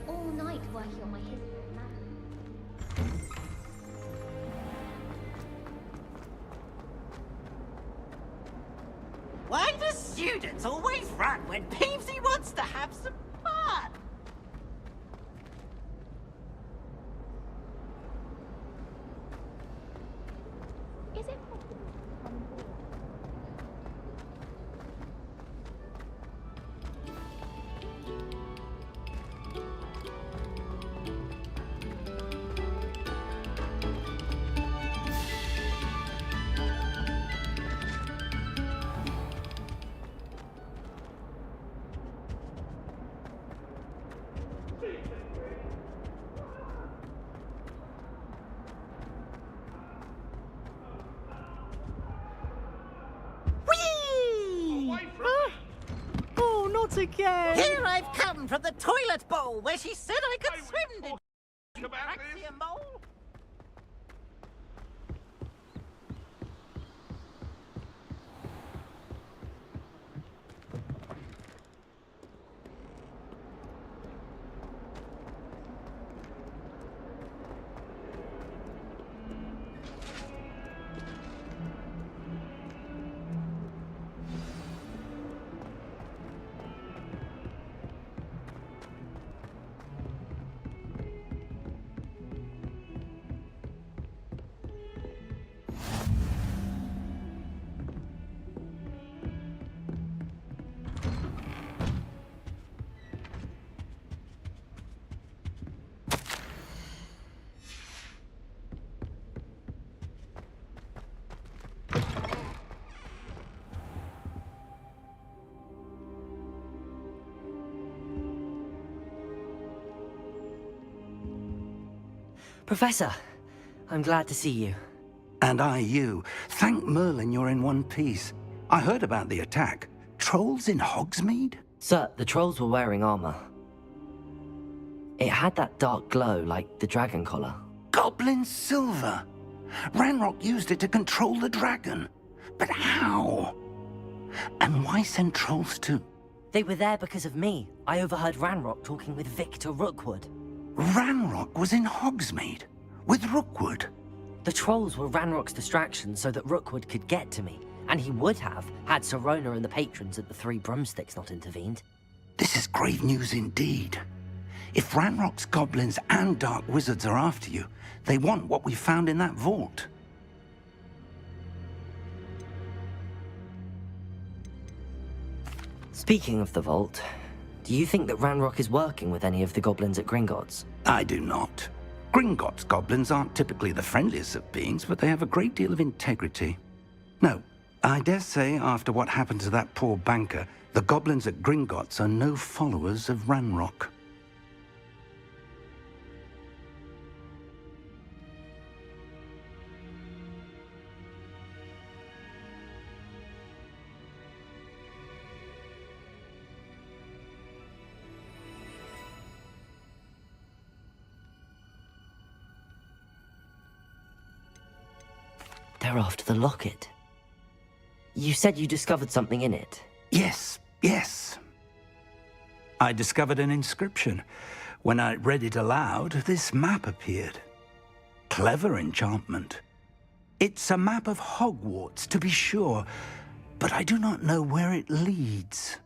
All night working on my history of magic. Why do students always run when Peevesy wants to have some fun? Is it possible to come on board? Again. Here I've come from the toilet bowl where she said I could swim. Did you see a mole? Professor, I'm glad to see you. And I you. Thank Merlin you're in one piece. I heard about the attack. Trolls in Hogsmeade? Sir, the trolls were wearing armor. It had that dark glow like the dragon collar. Goblin silver! Ranrock used it to control the dragon. But how? And why send trolls to... They were there because of me. I overheard Ranrock talking with Victor Rookwood. Ranrock was in Hogsmeade? With Rookwood? The trolls were Ranrock's distraction so that Rookwood could get to me. And he would have, had Sirona and the patrons at the Three Broomsticks not intervened. This is grave news indeed. If Ranrock's goblins and dark wizards are after you, they want what we found in that vault. Speaking of the vault, do you think that Ranrock is working with any of the goblins at Gringotts? I do not. Gringotts goblins aren't typically the friendliest of beings, but they have a great deal of integrity. No, I dare say after what happened to that poor banker, the goblins at Gringotts are no followers of Ranrock. They're after the locket. You said you discovered something in it. Yes. I discovered an inscription. When I read it aloud, this map appeared. Clever enchantment. It's a map of Hogwarts, to be sure, but I do not know where it leads.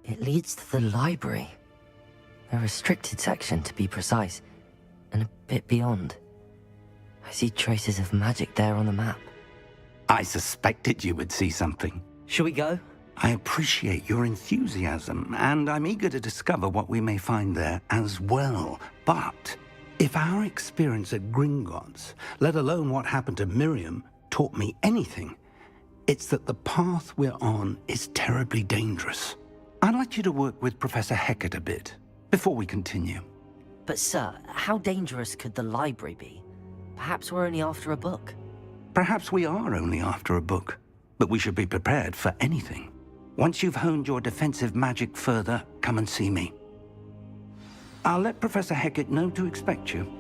It leads to the library. A restricted section, to be precise, and a bit beyond. I see traces of magic there on the map. I suspected you would see something. Shall we go? I appreciate your enthusiasm, and I'm eager to discover what we may find there as well. But if our experience at Gringotts, let alone what happened to Miriam, taught me anything, it's that the path we're on is terribly dangerous. I'd like you to work with Professor Hecat a bit, before we continue. But sir, how dangerous could the library be? Perhaps we're only after a book. Perhaps we are only after a book, but we should be prepared for anything. Once you've honed your defensive magic further, come and see me. I'll let Professor Hecat know to expect you.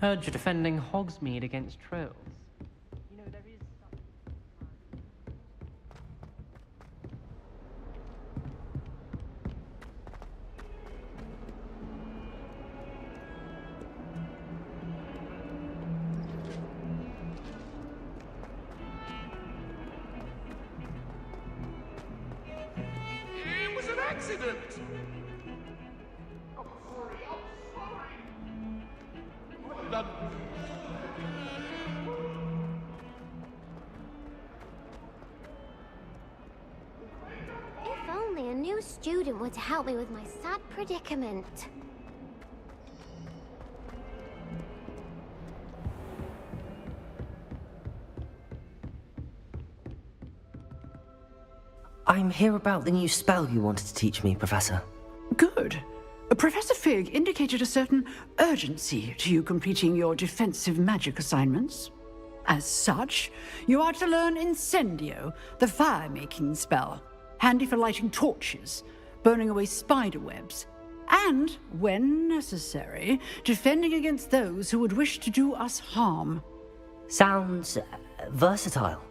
Heard you're defending Hogsmeade against trolls. You know, there is It was an accident! I'm sorry. Done. If only a new student were to help me with my sad predicament. I'm here about the new spell you wanted to teach me, Professor. Good. Professor Fig indicated a certain urgency to you completing your defensive magic assignments. As such, you are to learn Incendio, the fire-making spell, handy for lighting torches, burning away spider webs, and, when necessary, defending against those who would wish to do us harm. Sounds versatile.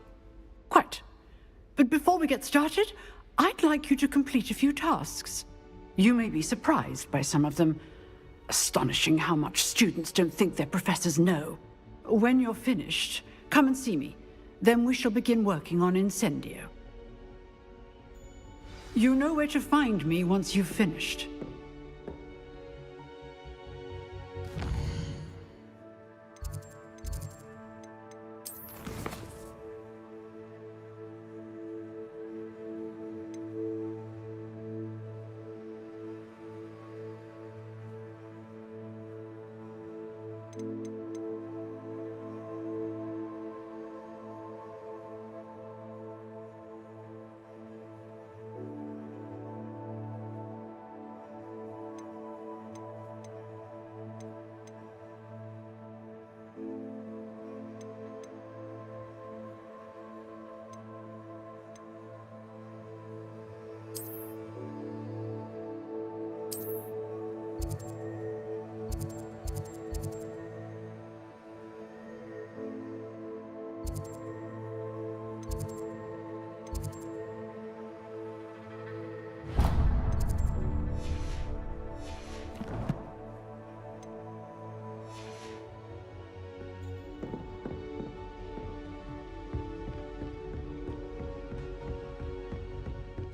Quite. But before we get started, I'd like you to complete a few tasks. You may be surprised by some of them. Astonishing how much students don't think their professors know. When you're finished, come and see me. Then we shall begin working on Incendio. You know where to find me once you've finished.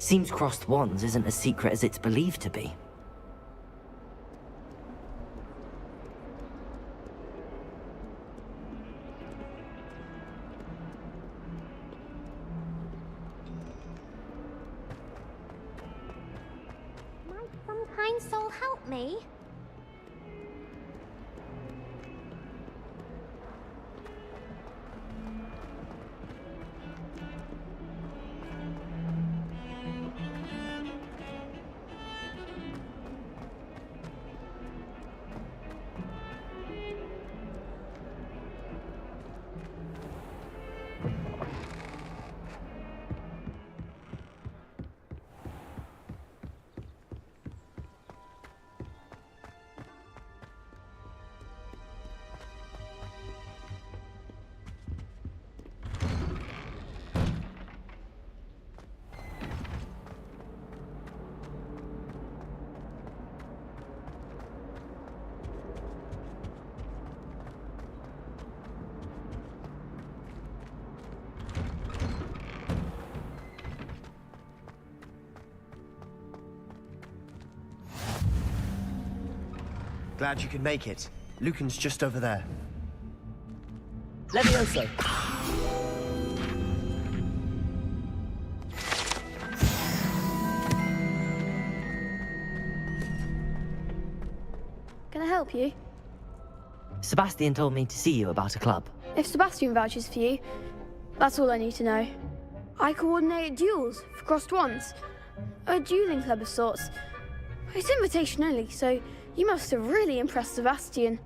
Seems crossed wands isn't as secret as it's believed to be. Might some kind soul help me? Glad you could make it. Lucan's just over there. Levioso! Can I help you? Sebastian told me to see you about a club. If Sebastian vouches for you, that's all I need to know. I coordinate duels for crossed wands. A dueling club of sorts. It's invitation only, so you must have really impressed Sebastian.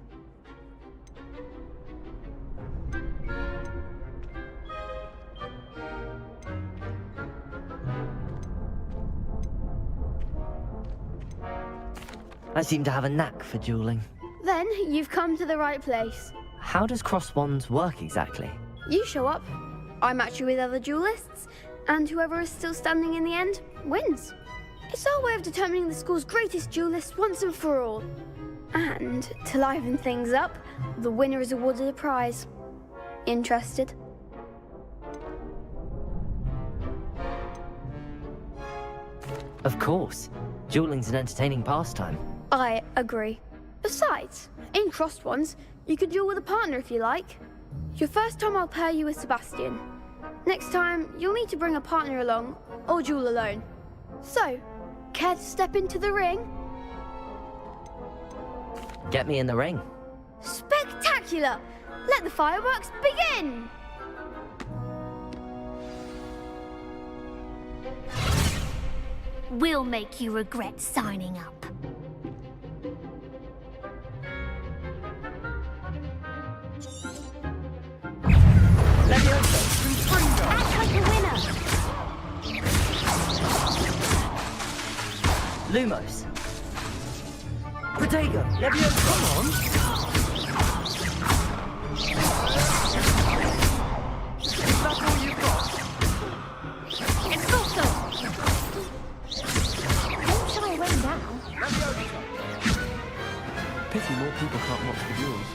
I seem to have a knack for dueling. Then you've come to the right place. How does crossed wands work exactly? You show up, I match you with other duelists, and whoever is still standing in the end wins. It's our way of determining the school's greatest duelist once and for all. And to liven things up, the winner is awarded a prize. Interested? Of course. Dueling's an entertaining pastime. I agree. Besides, in crossed wands, you can duel with a partner if you like. Your first time I'll pair you with Sebastian. Next time, you'll need to bring a partner along, or duel alone. So, care to step into the ring? Get me in the ring. Spectacular! Let the fireworks begin! We'll make you regret signing up. Act like a winner! Lumos. Protego. Levioso. Come on. Is that all you've got? It's also! Don't shy away now. Pity more people can't watch the duels.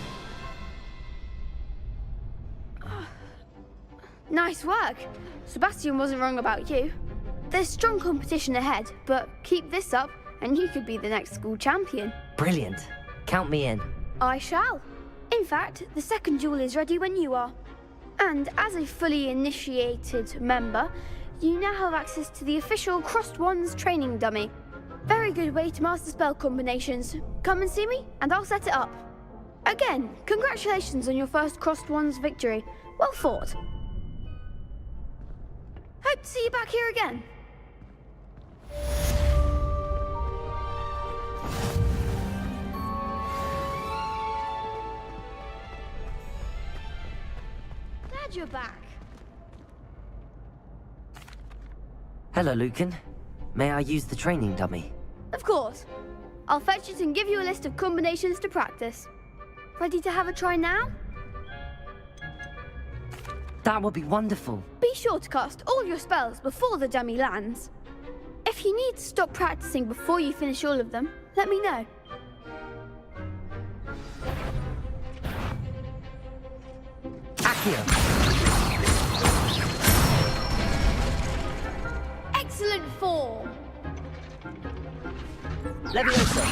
Nice work. Sebastian wasn't wrong about you. There's strong competition ahead, but keep this up and you could be the next school champion. Brilliant. Count me in. I shall. In fact, the second duel is ready when you are. And as a fully initiated member, you now have access to the official Crossed Wands training dummy. Very good way to master spell combinations. Come and see me and I'll set it up. Again, congratulations on your first Crossed Wands victory. Well fought. Hope to see you back here again. Glad you're back. Hello, Lucan. May I use the training dummy? Of course. I'll fetch it and give you a list of combinations to practice. Ready to have a try now? That would be wonderful. Be sure to cast all your spells before the dummy lands. If you need to stop practicing before you finish all of them, let me know. Accio. Excellent before. Leviosa.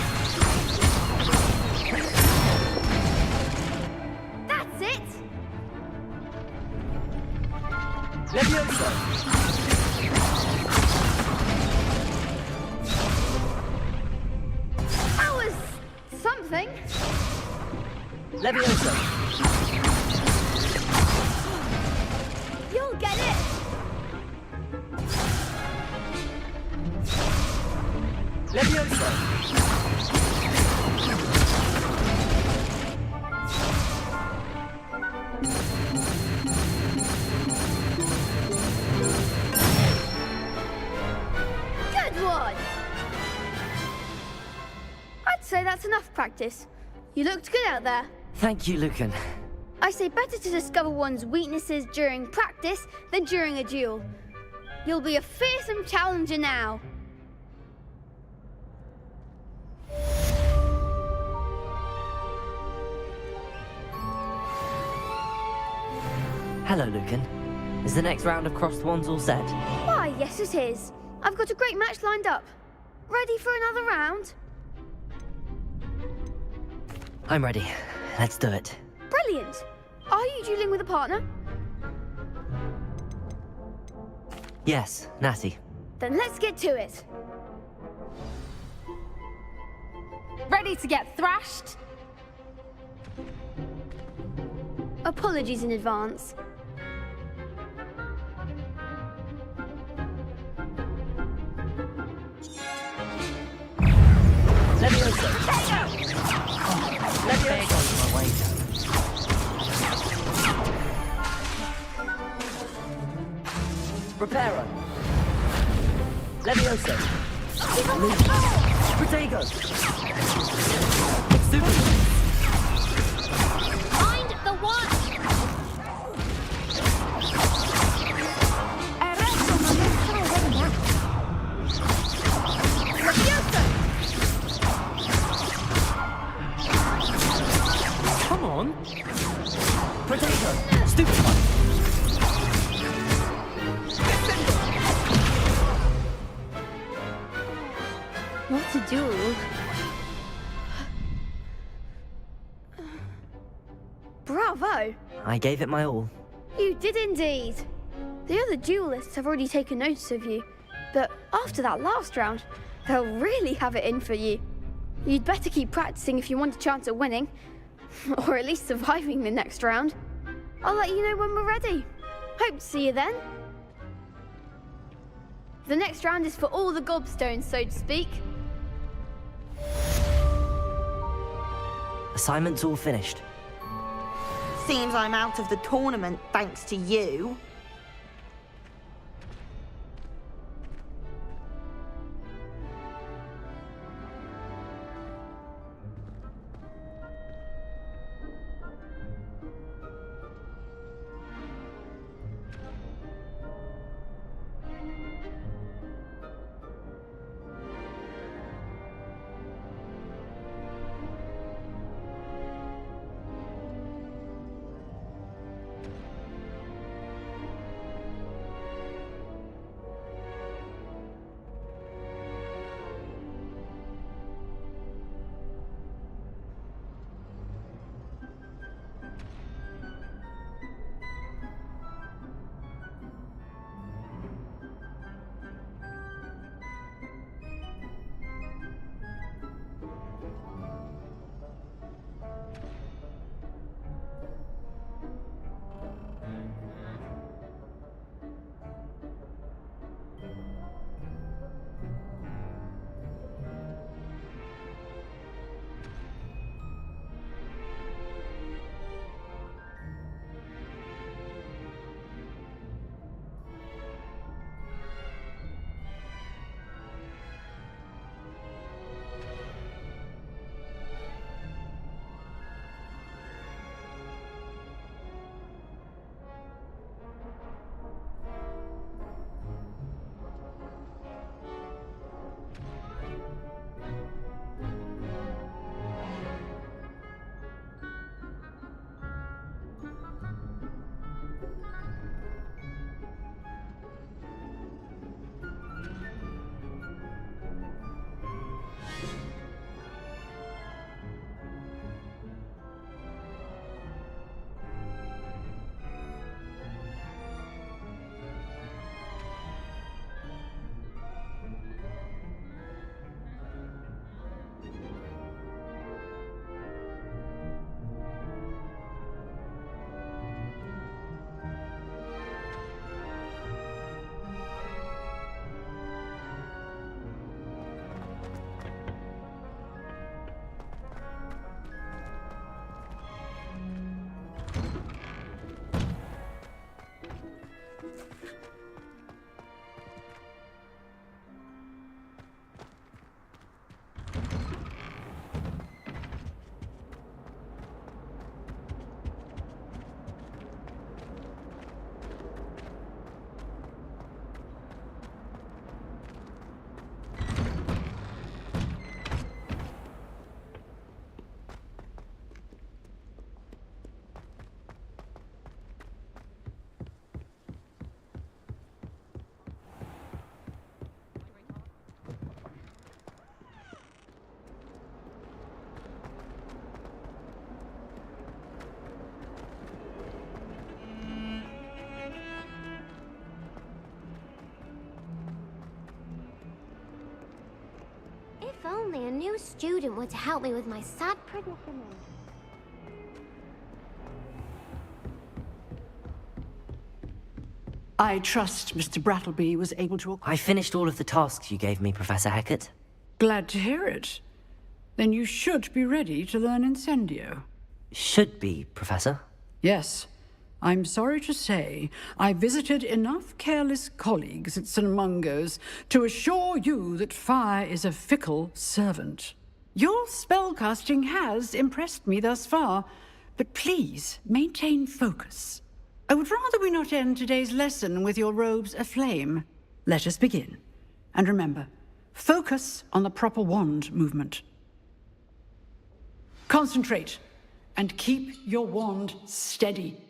That's it! Leviosa. That was something. Leviosa. You'll get it. Leviosa. Good one. I'd say that's enough practice. You looked good out there. Thank you, Lucan. I say better to discover one's weaknesses during practice than during a duel. You'll be a fearsome challenger now. Hello, Lucan. Is the next round of Crossed Wands all set? Why, yes it is. I've got a great match lined up. Ready for another round? I'm ready. Let's do it. Brilliant. Are you dueling with a partner? Yes, Natty. Then let's get to it. Ready to get thrashed? Apologies in advance. Leviosa. There goes my wager. Reparo. Leviosa. Protego. Super. Find the one! Come on. Protego. Stupid one. What to do? Bravo! I gave it my all. You did indeed. The other duelists have already taken notice of you, but after that last round, they'll really have it in for you. You'd better keep practicing if you want a chance at winning, or at least surviving the next round. I'll let you know when we're ready. Hope to see you then. The next round is for all the gobstones, so to speak. Assignment's all finished. Seems I'm out of the tournament thanks to you. only a new student were to help me with my sad predicament. I trust Mr. Brattleby was able to... I finished all of the tasks you gave me, Professor Hecat. Glad to hear it. Then you should be ready to learn Incendio. Should be, Professor. Yes. I'm sorry to say, I visited enough careless colleagues at St. Mungo's to assure you that fire is a fickle servant. Your spellcasting has impressed me thus far, but please maintain focus. I would rather we not end today's lesson with your robes aflame. Let us begin. And remember, focus on the proper wand movement. Concentrate, and keep your wand steady.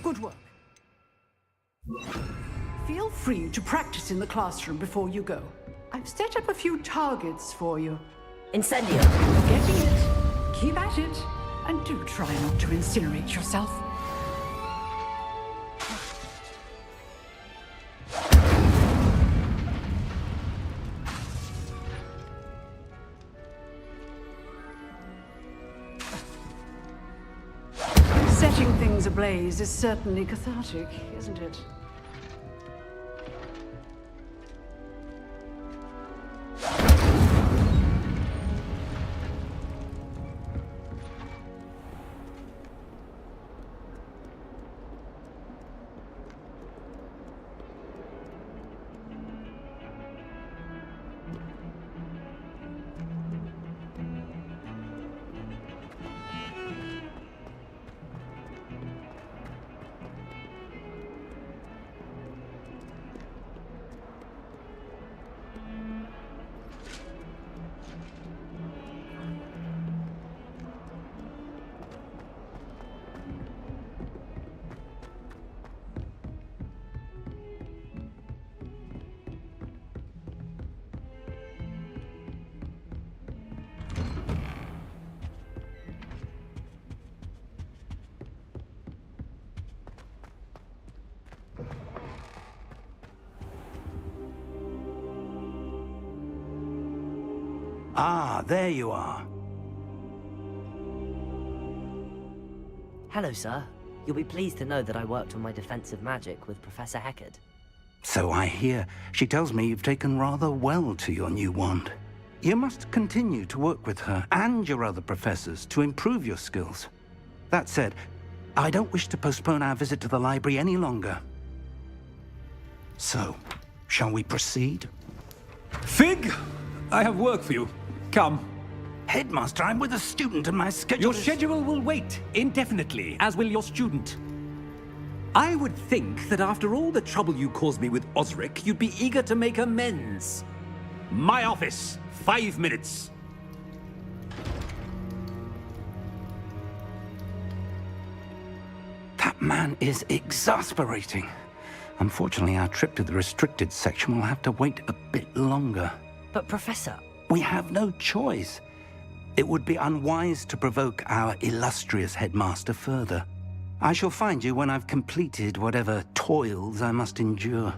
Good work. Feel free to practice in the classroom before you go. I've set up a few targets for you. Incendio! Getting it. Keep at it. And do try not to incinerate yourself. Setting things ablaze is certainly cathartic, isn't it? Ah, there you are. Hello, sir. You'll be pleased to know that I worked on my defensive magic with Professor Hecat. So I hear. She tells me you've taken rather well to your new wand. You must continue to work with her and your other professors to improve your skills. That said, I don't wish to postpone our visit to the library any longer. So, shall we proceed? Fig! I have work for you. Come. Headmaster, I'm with a student and my schedule Your schedule will wait indefinitely, as will your student. I would think that after all the trouble you caused me with Osric, you'd be eager to make amends. My office, 5 minutes. That man is exasperating. Unfortunately, our trip to the restricted section will have to wait a bit longer. But, Professor... We have no choice. It would be unwise to provoke our illustrious headmaster further. I shall find you when I've completed whatever toils I must endure.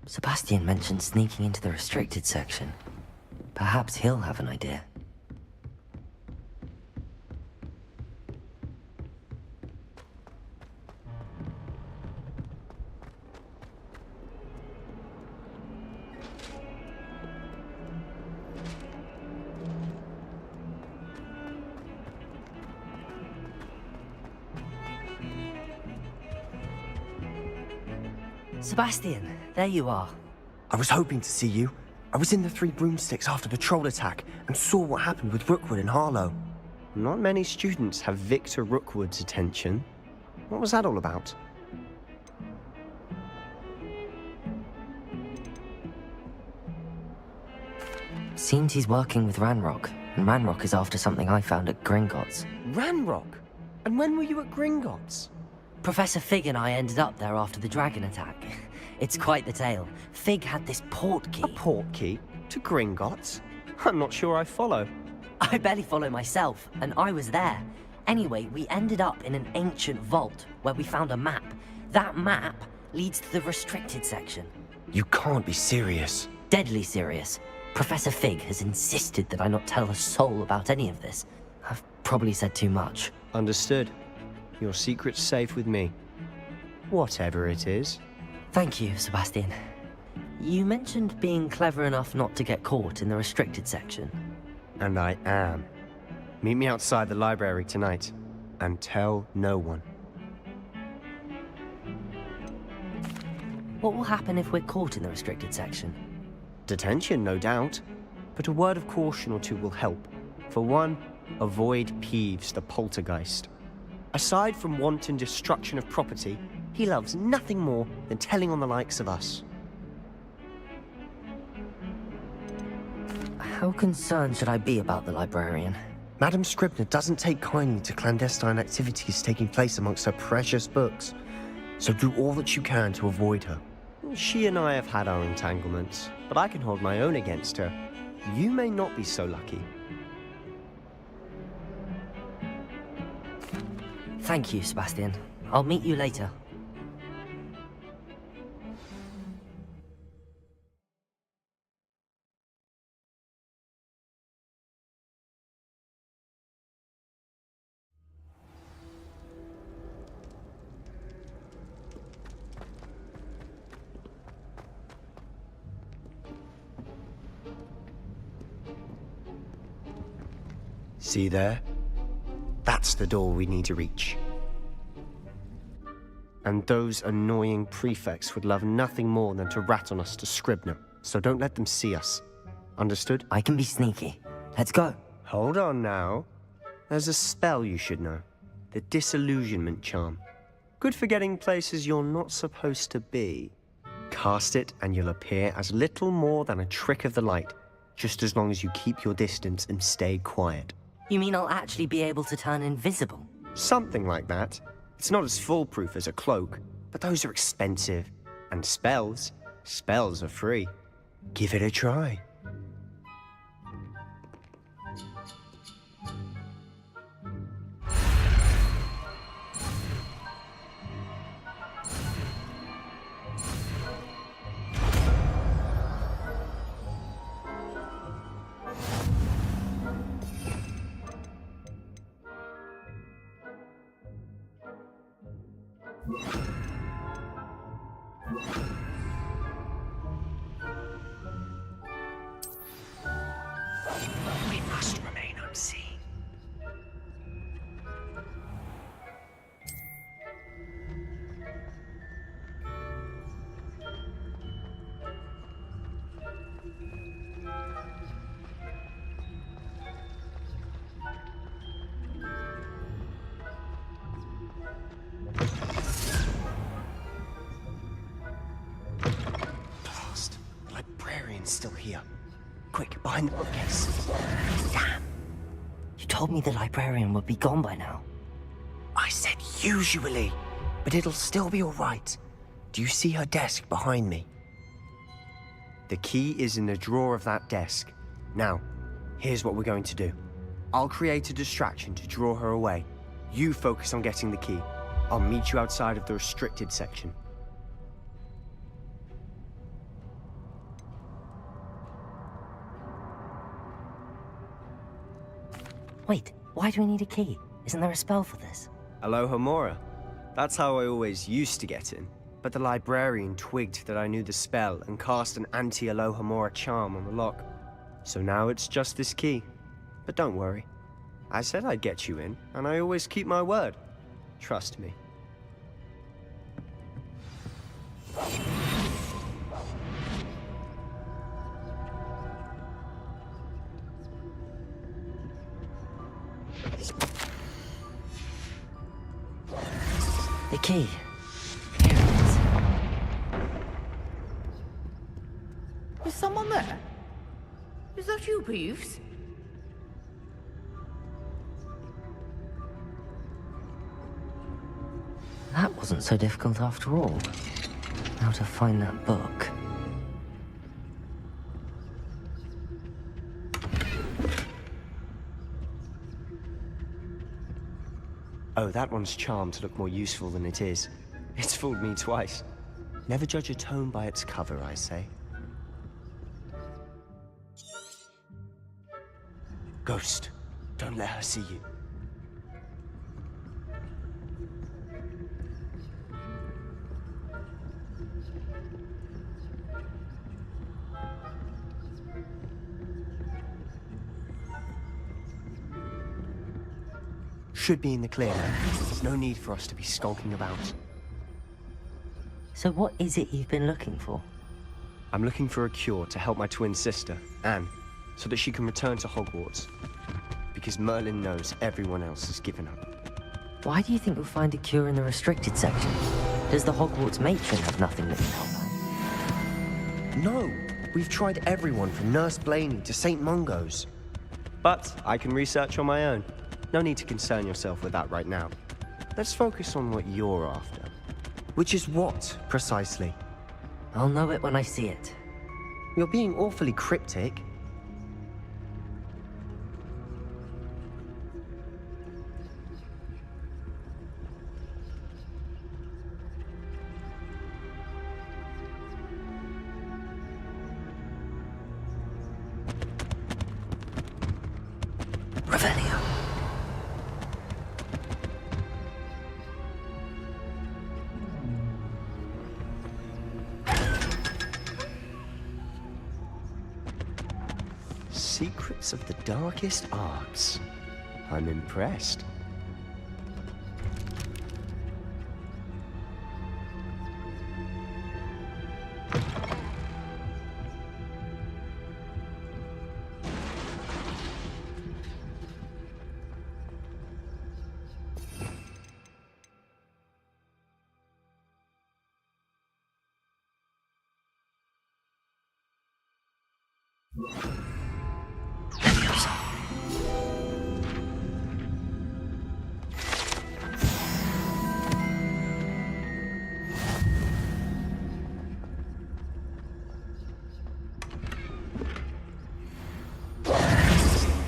Sebastian mentioned sneaking into the restricted section. Perhaps he'll have an idea. Sebastian, there you are. I was hoping to see you. I was in the Three Broomsticks after the troll attack and saw what happened with Rookwood and Harlow. Not many students have Victor Rookwood's attention. What was that all about? Seems he's working with Ranrock, and Ranrock is after something I found at Gringotts. Ranrock? And when were you at Gringotts? Professor Fig and I ended up there after the dragon attack. It's quite the tale. Fig had this port key. A port key? To Gringotts? I'm not sure I follow. I barely follow myself, and I was there. Anyway, we ended up in an ancient vault where we found a map. That map leads to the restricted section. You can't be serious. Deadly serious. Professor Fig has insisted that I not tell a soul about any of this. I've probably said too much. Understood. Your secret's safe with me. Whatever it is. Thank you, Sebastian. You mentioned being clever enough not to get caught in the restricted section. And I am. Meet me outside the library tonight, and tell no one. What will happen if we're caught in the restricted section? Detention, no doubt. But a word of caution or two will help. For one, avoid Peeves the poltergeist. Aside from wanton destruction of property, he loves nothing more than telling on the likes of us. How concerned should I be about the librarian? Madame Scribner doesn't take kindly to clandestine activities taking place amongst her precious books, so do all that you can to avoid her. She and I have had our entanglements, but I can hold my own against her. You may not be so lucky. Thank you, Sebastian. I'll meet you later. See there? That's the door we need to reach. And those annoying prefects would love nothing more than to rat on us to Scribner, so don't let them see us. Understood? I can be sneaky. Let's go. Hold on now. There's a spell you should know. The Disillusionment Charm. Good for getting places you're not supposed to be. Cast it and you'll appear as little more than a trick of the light, just as long as you keep your distance and stay quiet. You mean I'll actually be able to turn invisible? Something like that. It's not as foolproof as a cloak, but those are expensive. And spells are free. Give it a try. We must remain unseen. Blast. The librarian's still here. Quick, behind the bookcase. Damn. You told me the librarian would be gone by now. I said usually, but it'll still be all right. Do you see her desk behind me? The key is in the drawer of that desk. Now, here's what we're going to do. I'll create a distraction to draw her away. You focus on getting the key. I'll meet you outside of the restricted section. Wait, why do we need a key? Isn't there a spell for this? Alohomora. That's how I always used to get in. But the librarian twigged that I knew the spell and cast an anti-Alohomora charm on the lock. So now it's just this key. But don't worry. I said I'd get you in, and I always keep my word. Trust me. The key. Here it is. Is someone there? Is that you, Peeves? That wasn't so difficult after all. How to find that book. Oh, that one's charmed to look more useful than it is. It's fooled me twice. Never judge a tome by its cover, I say. Ghost, don't let her see you. Should be in the clear now. There's no need for us to be skulking about. So what is it you've been looking for? I'm looking for a cure to help my twin sister, Anne, so that she can return to Hogwarts. Because Merlin knows everyone else has given up. Why do you think you'll find a cure in the restricted section? Does the Hogwarts matron have nothing that can help her? No! We've tried everyone from Nurse Blaney to St. Mungo's. But I can research on my own. No need to concern yourself with that right now. Let's focus on what you're after. Which is what, precisely? I'll know it when I see it. You're being awfully cryptic. Revelio. Secrets of the darkest arts. I'm impressed.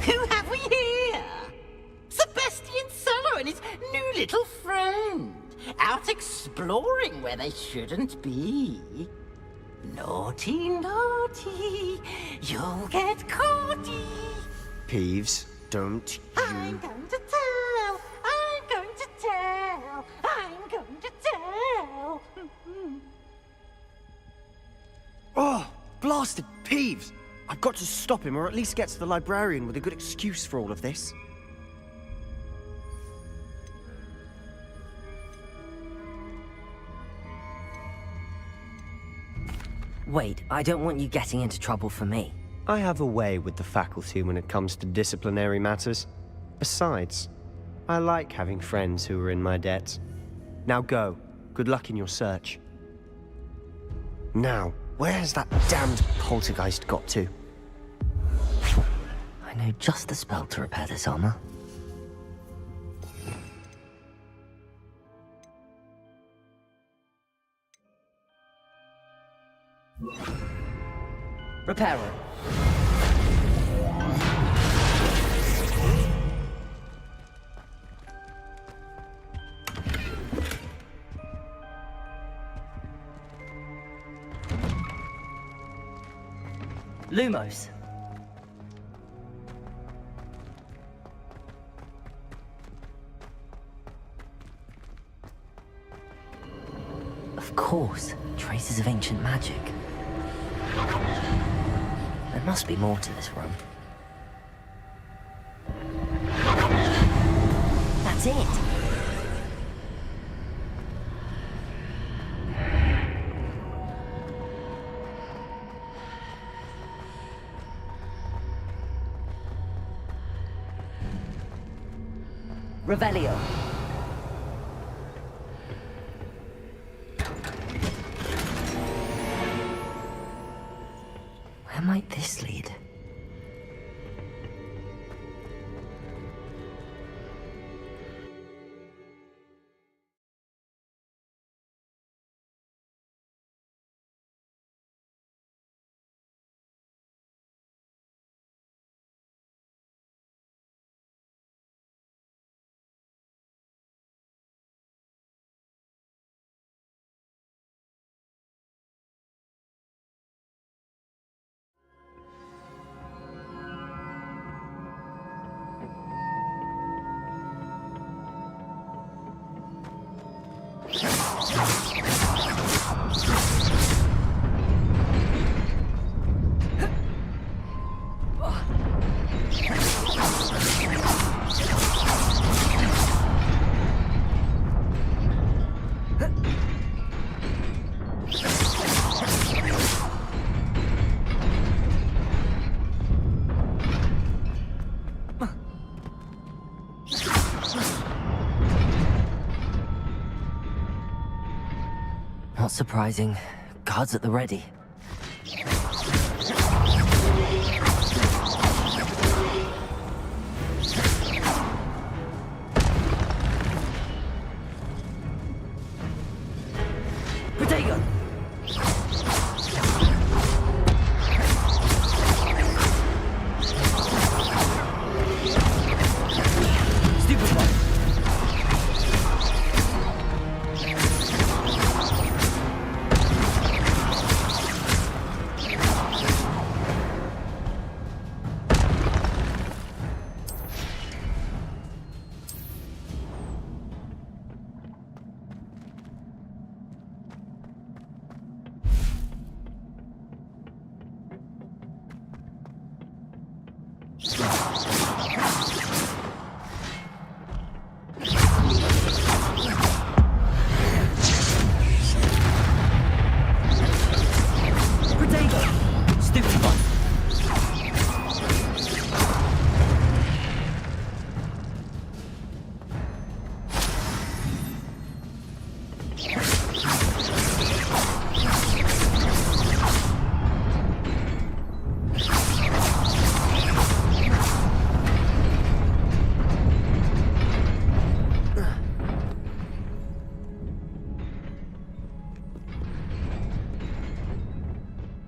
Who have we here? Sebastian Sallow and his new little friend. Out exploring where they shouldn't be. Naughty, naughty, you'll get caughty. Peeves, don't I'm you... going to tell, I'm going to tell, I'm going to tell. Oh, blasted Peeves! I've got to stop him, or at least get to the librarian with a good excuse for all of this. Wait, I don't want you getting into trouble for me. I have a way with the faculty when it comes to disciplinary matters. Besides, I like having friends who are in my debt. Now go. Good luck in your search. Now, where has that damned poltergeist got to? I know just the spell to repair this armor. Repairer. Lumos. Of course, traces of ancient magic. There must be more to this room. That's it! Revelio. Where might this lead? Not surprising. Guards at the ready. Protego! Stupid one.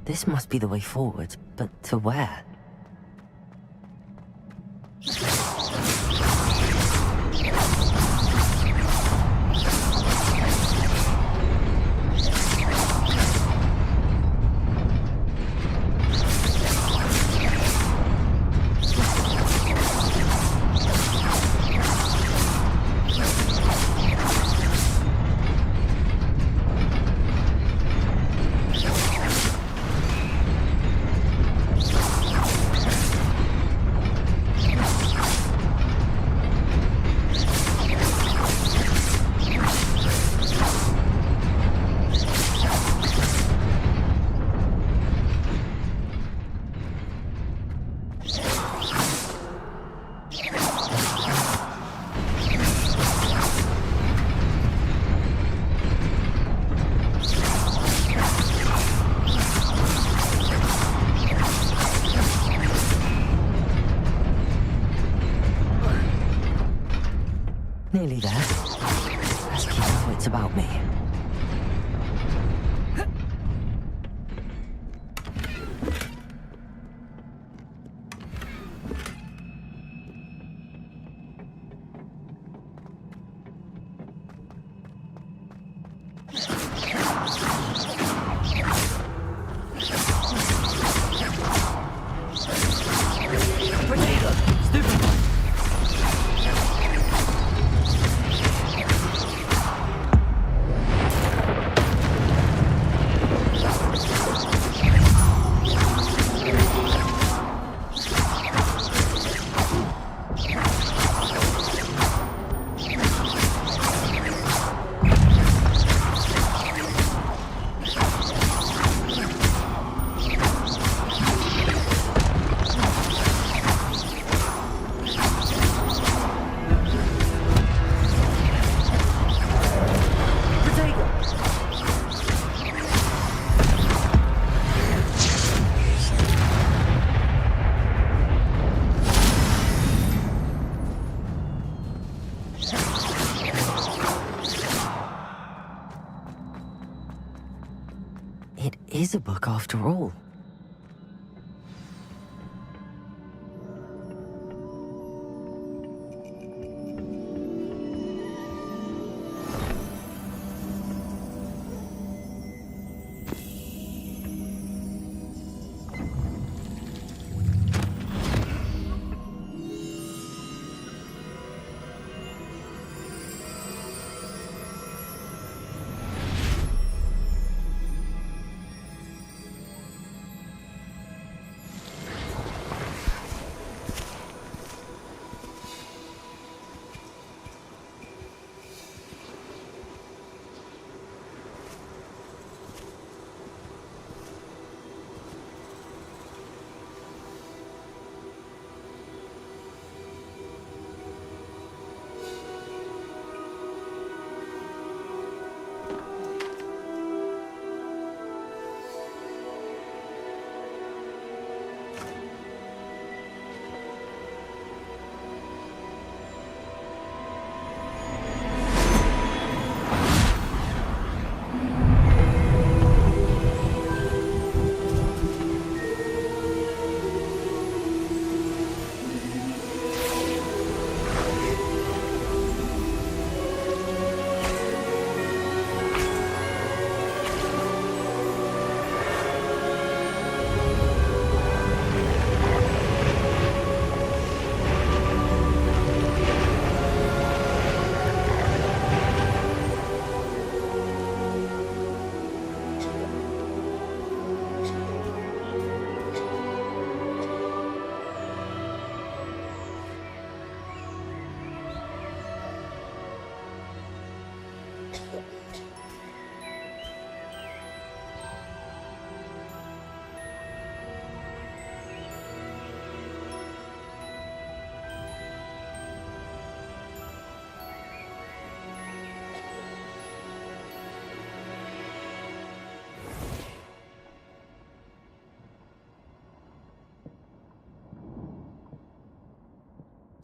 This must be the way forward, but to where? Nearly there. Let's keep our wits about me. It is a book after all.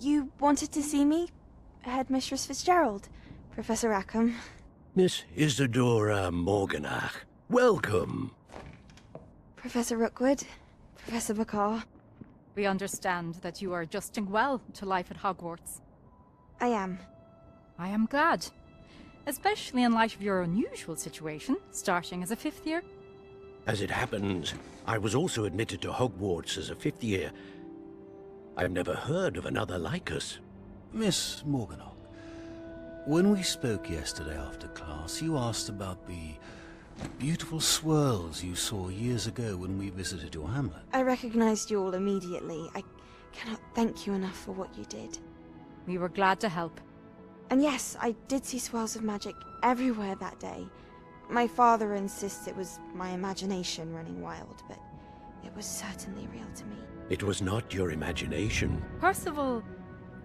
You wanted to see me? Headmistress Fitzgerald, Professor Rackham. Miss Isadora Morganach, welcome. Professor Rookwood, Professor Bakar. We understand that you are adjusting well to life at Hogwarts. I am. I am glad. Especially in light of your unusual situation, starting as a 5th year. As it happens, I was also admitted to Hogwarts as a 5th year. I've never heard of another like us. Miss Morganach, when we spoke yesterday after class, you asked about the beautiful swirls you saw years ago when we visited your hamlet. I recognized you all immediately. I cannot thank you enough for what you did. We were glad to help. And yes, I did see swirls of magic everywhere that day. My father insists it was my imagination running wild, but it was certainly real to me. It was not your imagination. Percival,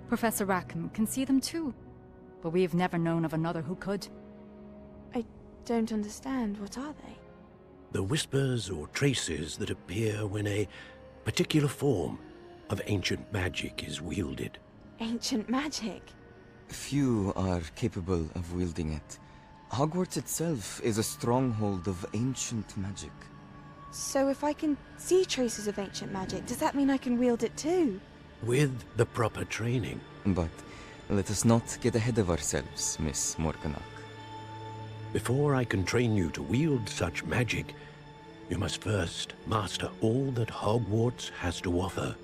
Professor Rackham can see them too. But we have never known of another who could. I don't understand. What are they? The whispers or traces that appear when a particular form of ancient magic is wielded. Ancient magic? Few are capable of wielding it. Hogwarts itself is a stronghold of ancient magic. So if I can see traces of ancient magic, does that mean I can wield it too? With the proper training. But let us not get ahead of ourselves, Miss Morganach. Before I can train you to wield such magic, you must first master all that Hogwarts has to offer.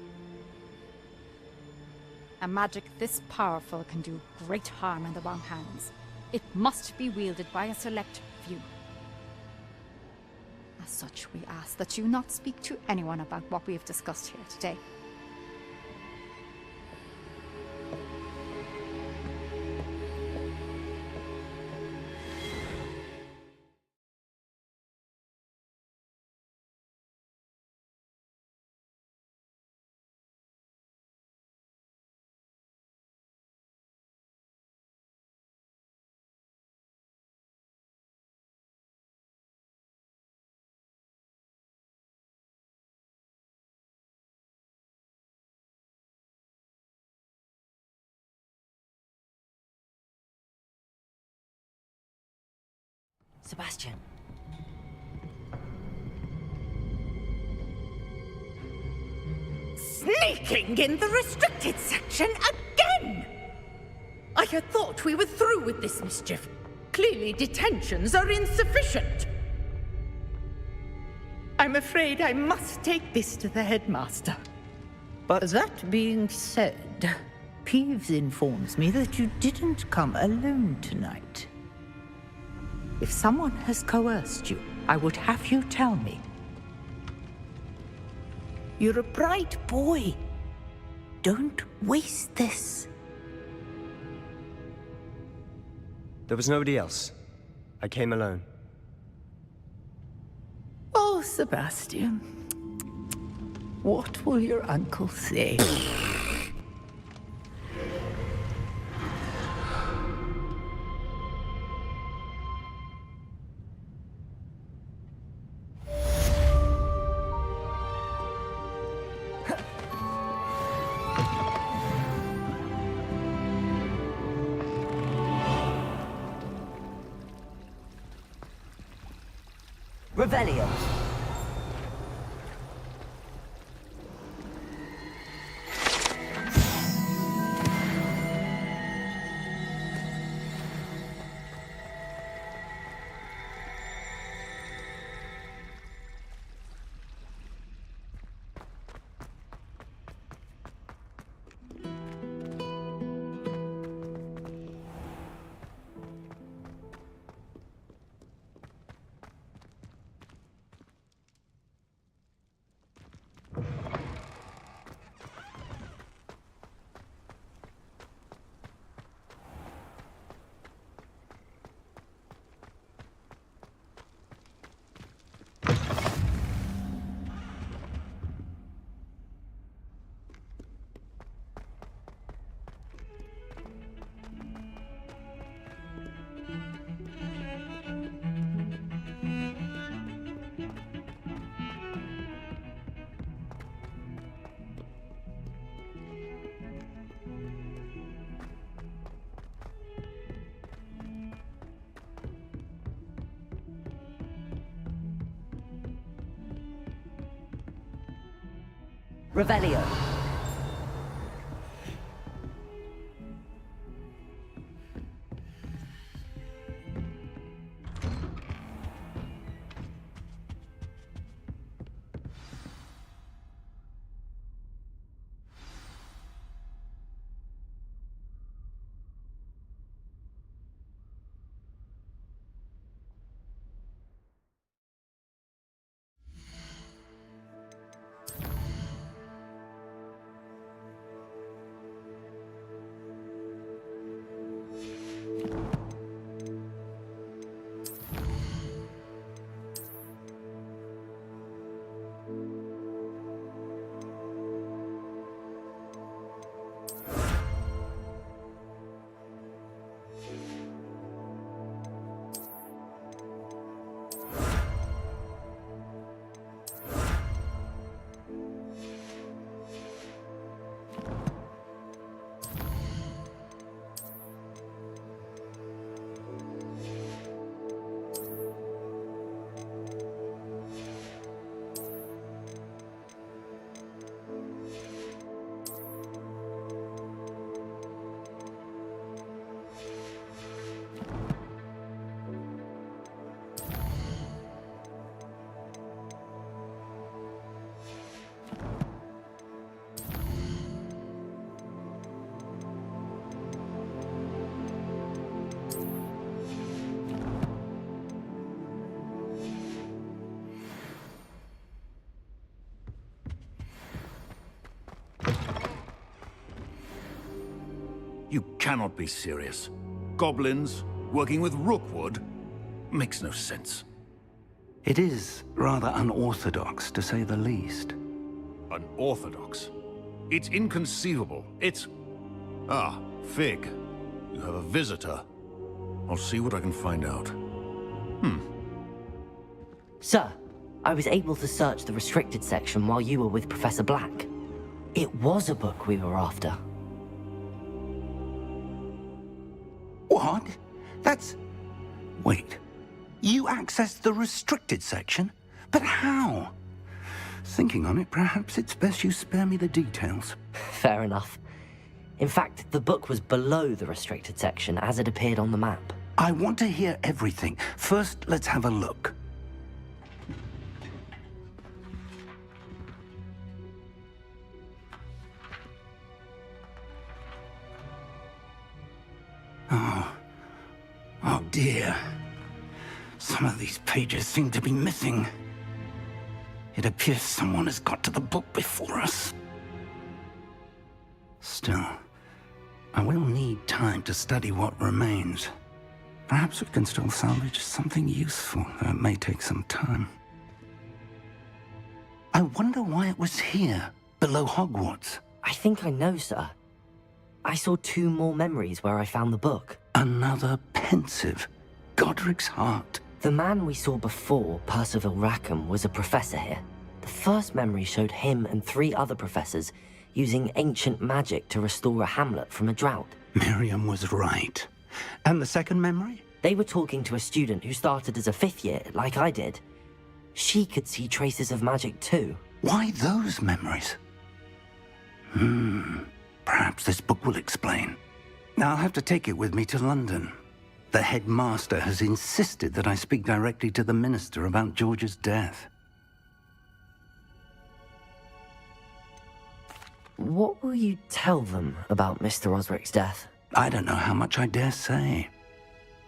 A magic this powerful can do great harm in the wrong hands. It must be wielded by a select few. As such, we ask that you not speak to anyone about what we have discussed here today. Sebastian. Sneaking in the restricted section again! I had thought we were through with this mischief. Clearly detentions are insufficient. I'm afraid I must take this to the headmaster. But that being said, Peeves informs me that you didn't come alone tonight. If someone has coerced you, I would have you tell me. You're a bright boy. Don't waste this. There was nobody else. I came alone. Oh, Sebastian. What will your uncle say? Revelio. Revelio. You cannot be serious. Goblins working with Rookwood makes no sense. It is rather unorthodox, to say the least. Unorthodox? It's inconceivable. It's... Ah, Fig. You have a visitor. I'll see what I can find out. Sir, I was able to search the restricted section while you were with Professor Black. It was a book we were after. What? That's... Wait. You accessed the restricted section? But how? Thinking on it, perhaps it's best you spare me the details. Fair enough. In fact, the book was below the restricted section as it appeared on the map. I want to hear everything. First, let's have a look. Oh dear. Some of these pages seem to be missing. It appears someone has got to the book before us. Still, I will need time to study what remains. Perhaps we can still salvage something useful, though it may take some time. I wonder why it was here, below Hogwarts. I think I know, sir. I saw 2 more memories where I found the book. Another pensive. Godric's heart. The man we saw before, Percival Rackham, was a professor here. The first memory showed him and 3 other professors using ancient magic to restore a hamlet from a drought. Miriam was right. And the second memory? They were talking to a student who started as a 5th year, like I did. She could see traces of magic too. Why those memories? Perhaps this book will explain. Now I'll have to take it with me to London. The headmaster has insisted that I speak directly to the minister about George's death. What will you tell them about Mr. Osric's death? I don't know how much I dare say.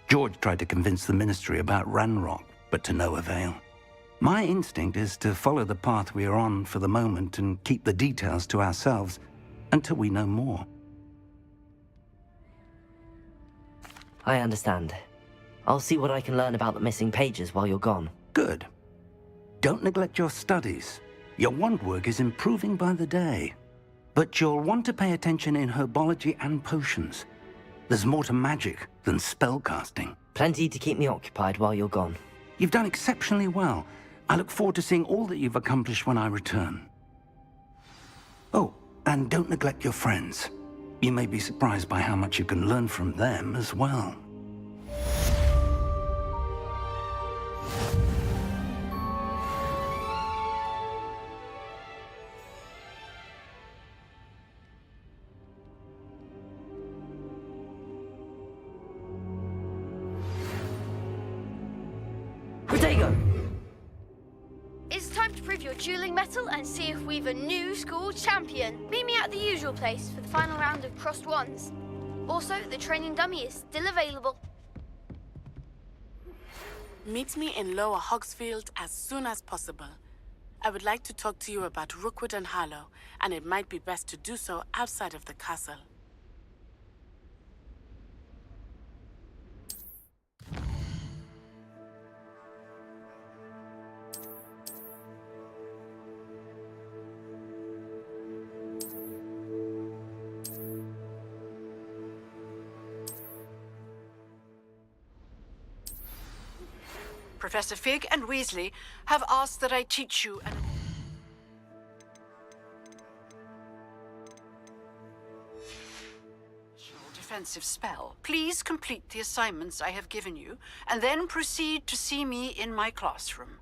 George tried to convince the ministry about Ranrock, but to no avail. My instinct is to follow the path we are on for the moment and keep the details to ourselves until we know more. I understand. I'll see what I can learn about the missing pages while you're gone. Good. Don't neglect your studies. Your wand work is improving by the day. But you'll want to pay attention in herbology and potions. There's more to magic than spellcasting. Plenty to keep me occupied while you're gone. You've done exceptionally well. I look forward to seeing all that you've accomplished when I return. Oh, and don't neglect your friends. You may be surprised by how much you can learn from them as well. Ready, go. It's time to prove your dueling mettle and see if we've a new school champion. Meet me at the usual place for the final round of crossed wands. Also, the training dummy is still available. Meet me in Lower Hogsfield as soon as possible. I would like to talk to you about Rookwood and Harlow, and it might be best to do so outside of the castle. Professor Fig and Weasley have asked that I teach you an defensive spell. Please complete the assignments I have given you, and then proceed to see me in my classroom.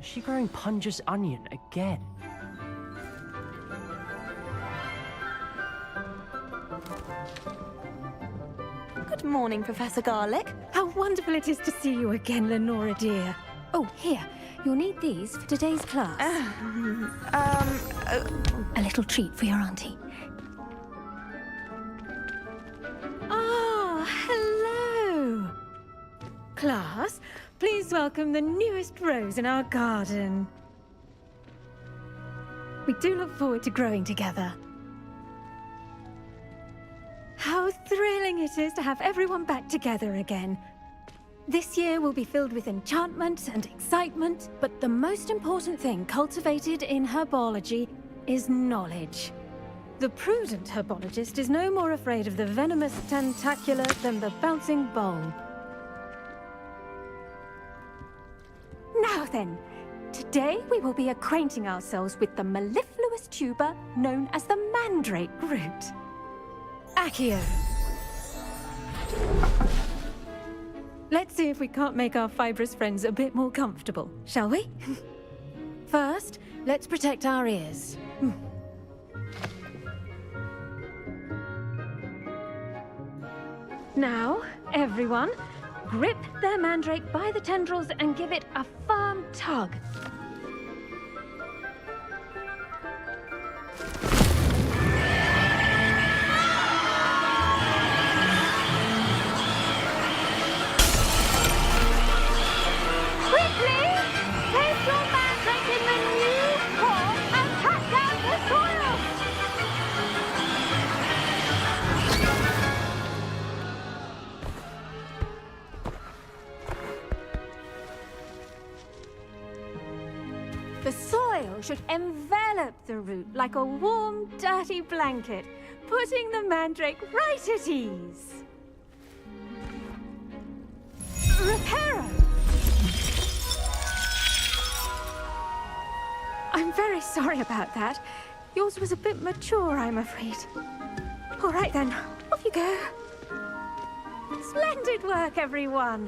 Is she growing Punja's onion again? Good morning, Professor Garlick. How wonderful it is to see you again, Lenora dear. Oh, here. You'll need these for today's class. A little treat for your auntie. Oh, hello! Class, please welcome the newest rose in our garden. We do look forward to growing together. How thrilling it is to have everyone back together again. This year will be filled with enchantment and excitement, but the most important thing cultivated in herbology is knowledge. The prudent herbologist is no more afraid of the venomous tentacula than the bouncing bowl. Now then, today we will be acquainting ourselves with the mellifluous tuber known as the mandrake root. Accio. Let's see if we can't make our fibrous friends a bit more comfortable, shall we? First, let's protect our ears. Now, everyone, grip their mandrake by the tendrils and give it a firm tug. Quickly! Place your mandrake in the new form and cut down the soil! The soil should envelop the root like a warm, dirty blanket, putting the mandrake right at ease. Reparo! I'm very sorry about that. Yours was a bit mature, I'm afraid. All right then, off you go. Splendid work, everyone.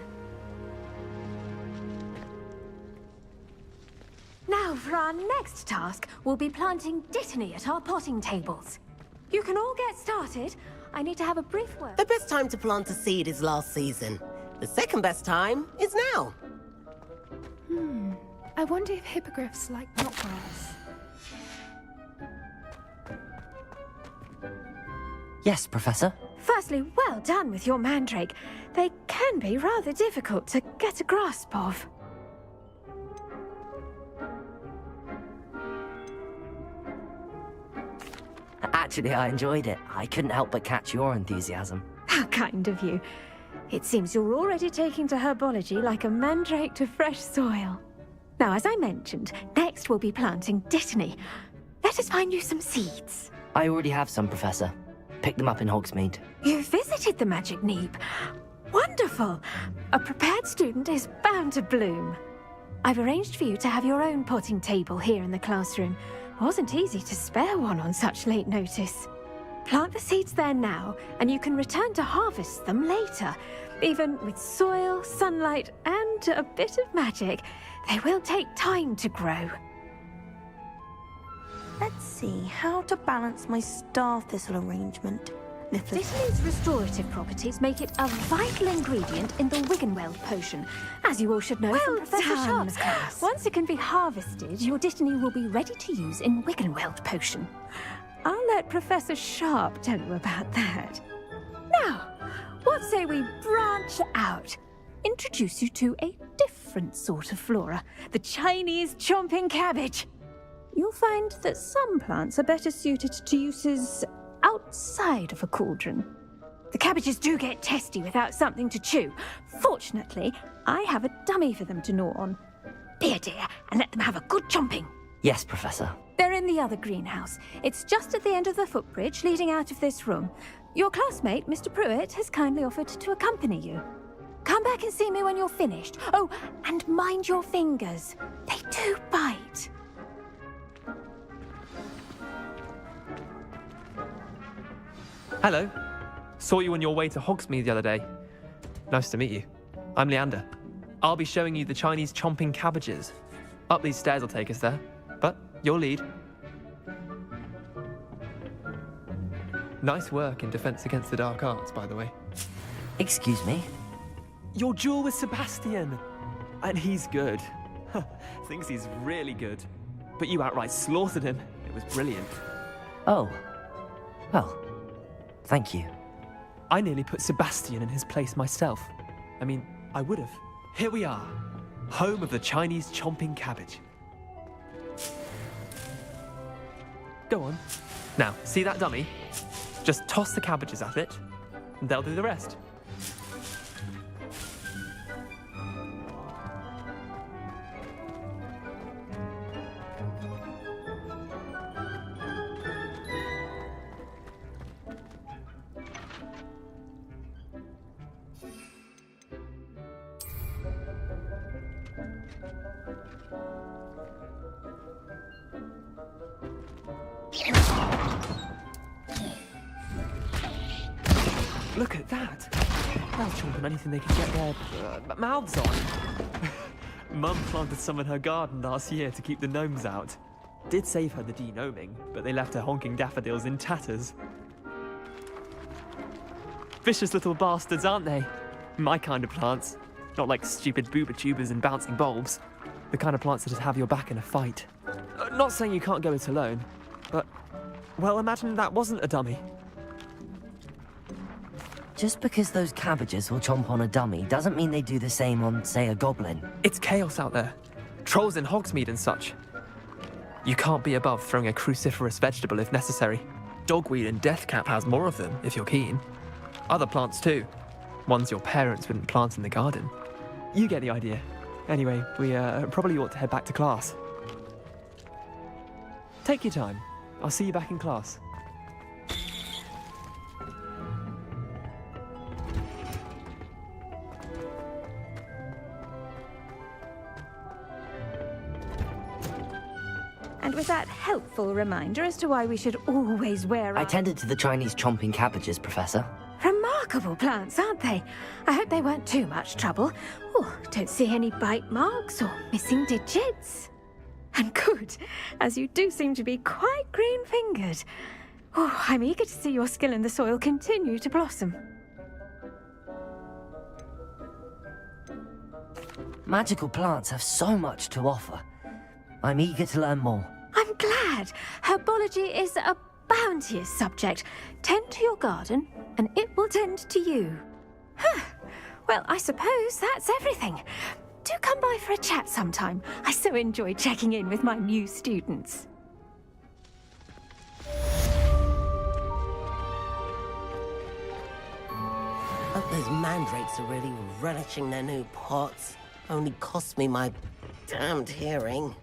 Now, for our next task, we'll be planting Dittany at our potting tables. You can all get started. I need to have a brief word. The best time to plant a seed is last season. The second best time is now. I wonder if hippogriffs like knotgrass. Yes, Professor. Firstly, well done with your mandrake. They can be rather difficult to get a grasp of. Actually, I enjoyed it. I couldn't help but catch your enthusiasm. How kind of you. It seems you're already taking to herbology like a mandrake to fresh soil. Now, as I mentioned, next we'll be planting Dittany. Let us find you some seeds. I already have some, Professor. Picked them up in Hogsmeade. You visited the Magic Neep. Wonderful! A prepared student is bound to bloom. I've arranged for you to have your own potting table here in the classroom. Wasn't easy to spare one on such late notice. Plant the seeds there now, and you can return to harvest them later. Even with soil, sunlight, and a bit of magic, they will take time to grow. Let's see how to balance my star thistle arrangement. Dittany's restorative properties make it a vital ingredient in the Wiggenweld potion, as you all should know from Professor Sharp's class. Once it can be harvested, your Dittany will be ready to use in Wiggenweld potion. I'll let Professor Sharp tell you about that. Now, what say we branch out? Introduce you to a different sort of flora, the Chinese chomping cabbage. You'll find that some plants are better suited to uses outside of a cauldron. The cabbages do get testy without something to chew. Fortunately, I have a dummy for them to gnaw on. Be a dear and let them have a good chomping. Yes, Professor. They're in the other greenhouse. It's just at the end of the footbridge leading out of this room. Your classmate, Mr. Pruitt, has kindly offered to accompany you. Come back and see me when you're finished. Oh, and mind your fingers. They do bite. Hello. Saw you on your way to Hogsmeade the other day. Nice to meet you. I'm Leander. I'll be showing you the Chinese chomping cabbages. Up these stairs will take us there, but you'll lead. Nice work in Defense Against the Dark Arts, by the way. Excuse me? Your duel with Sebastian! And he's good. Thinks he's really good. But you outright slaughtered him. It was brilliant. Oh. Well, thank you. I nearly put Sebastian in his place myself. I mean, I would have. Here we are, home of the Chinese chomping cabbage. Go on. Now, see that dummy? Just toss the cabbages at it, and they'll do the rest. Look at that! They'll chomp on anything they can get their mouths on. Mum planted some in her garden last year to keep the gnomes out. Did save her the de-gnoming, but they left her honking daffodils in tatters. Vicious little bastards, aren't they? My kind of plants. Not like stupid booba tubers and bouncing bulbs. The kind of plants that just have your back in a fight. Not saying you can't go it alone, but, well, imagine that wasn't a dummy. Just because those cabbages will chomp on a dummy doesn't mean they do the same on, say, a goblin. It's chaos out there. Trolls in Hogsmeade and such. You can't be above throwing a cruciferous vegetable if necessary. Dogweed and deathcap has more of them, if you're keen. Other plants too. Ones your parents wouldn't plant in the garden. You get the idea. Anyway, we probably ought to head back to class. Take your time. I'll see you back in class. And with that helpful reminder as to why we should always wear I our... tended to the Chinese chomping cabbages, Professor. Remarkable plants, aren't they? I hope they weren't too much trouble. Oh, don't see any bite marks or missing digits. And good, as you do seem to be quite green-fingered. Oh, I'm eager to see your skill in the soil continue to blossom. Magical plants have so much to offer. I'm eager to learn more. I'm glad. Herbology is a bounteous subject. Tend to your garden, and it will tend to you. Huh. Well, I suppose that's everything. Do come by for a chat sometime. I so enjoy checking in with my new students. Hope those mandrakes are really relishing their new pots. Only cost me my damned hearing.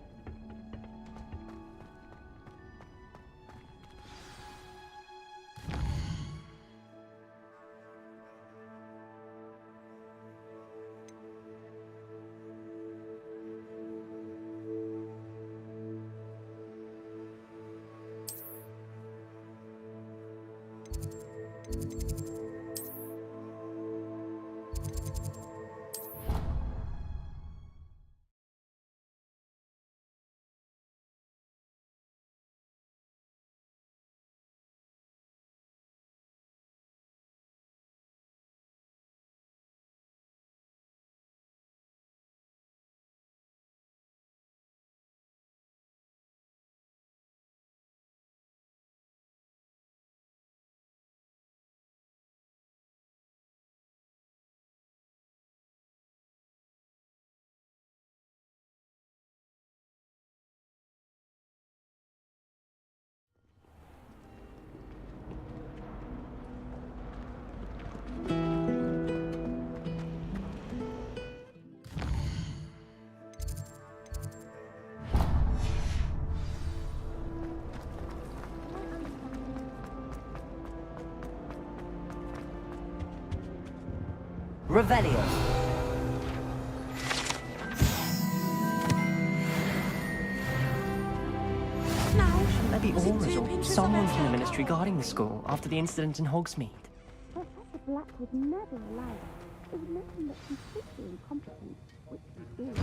Revelio. Now, There be auras or someone from the ministry guarding the school after the incident in Hogsmeade. Professor Black would never allow that. It would make him look completely incompetent, which he is.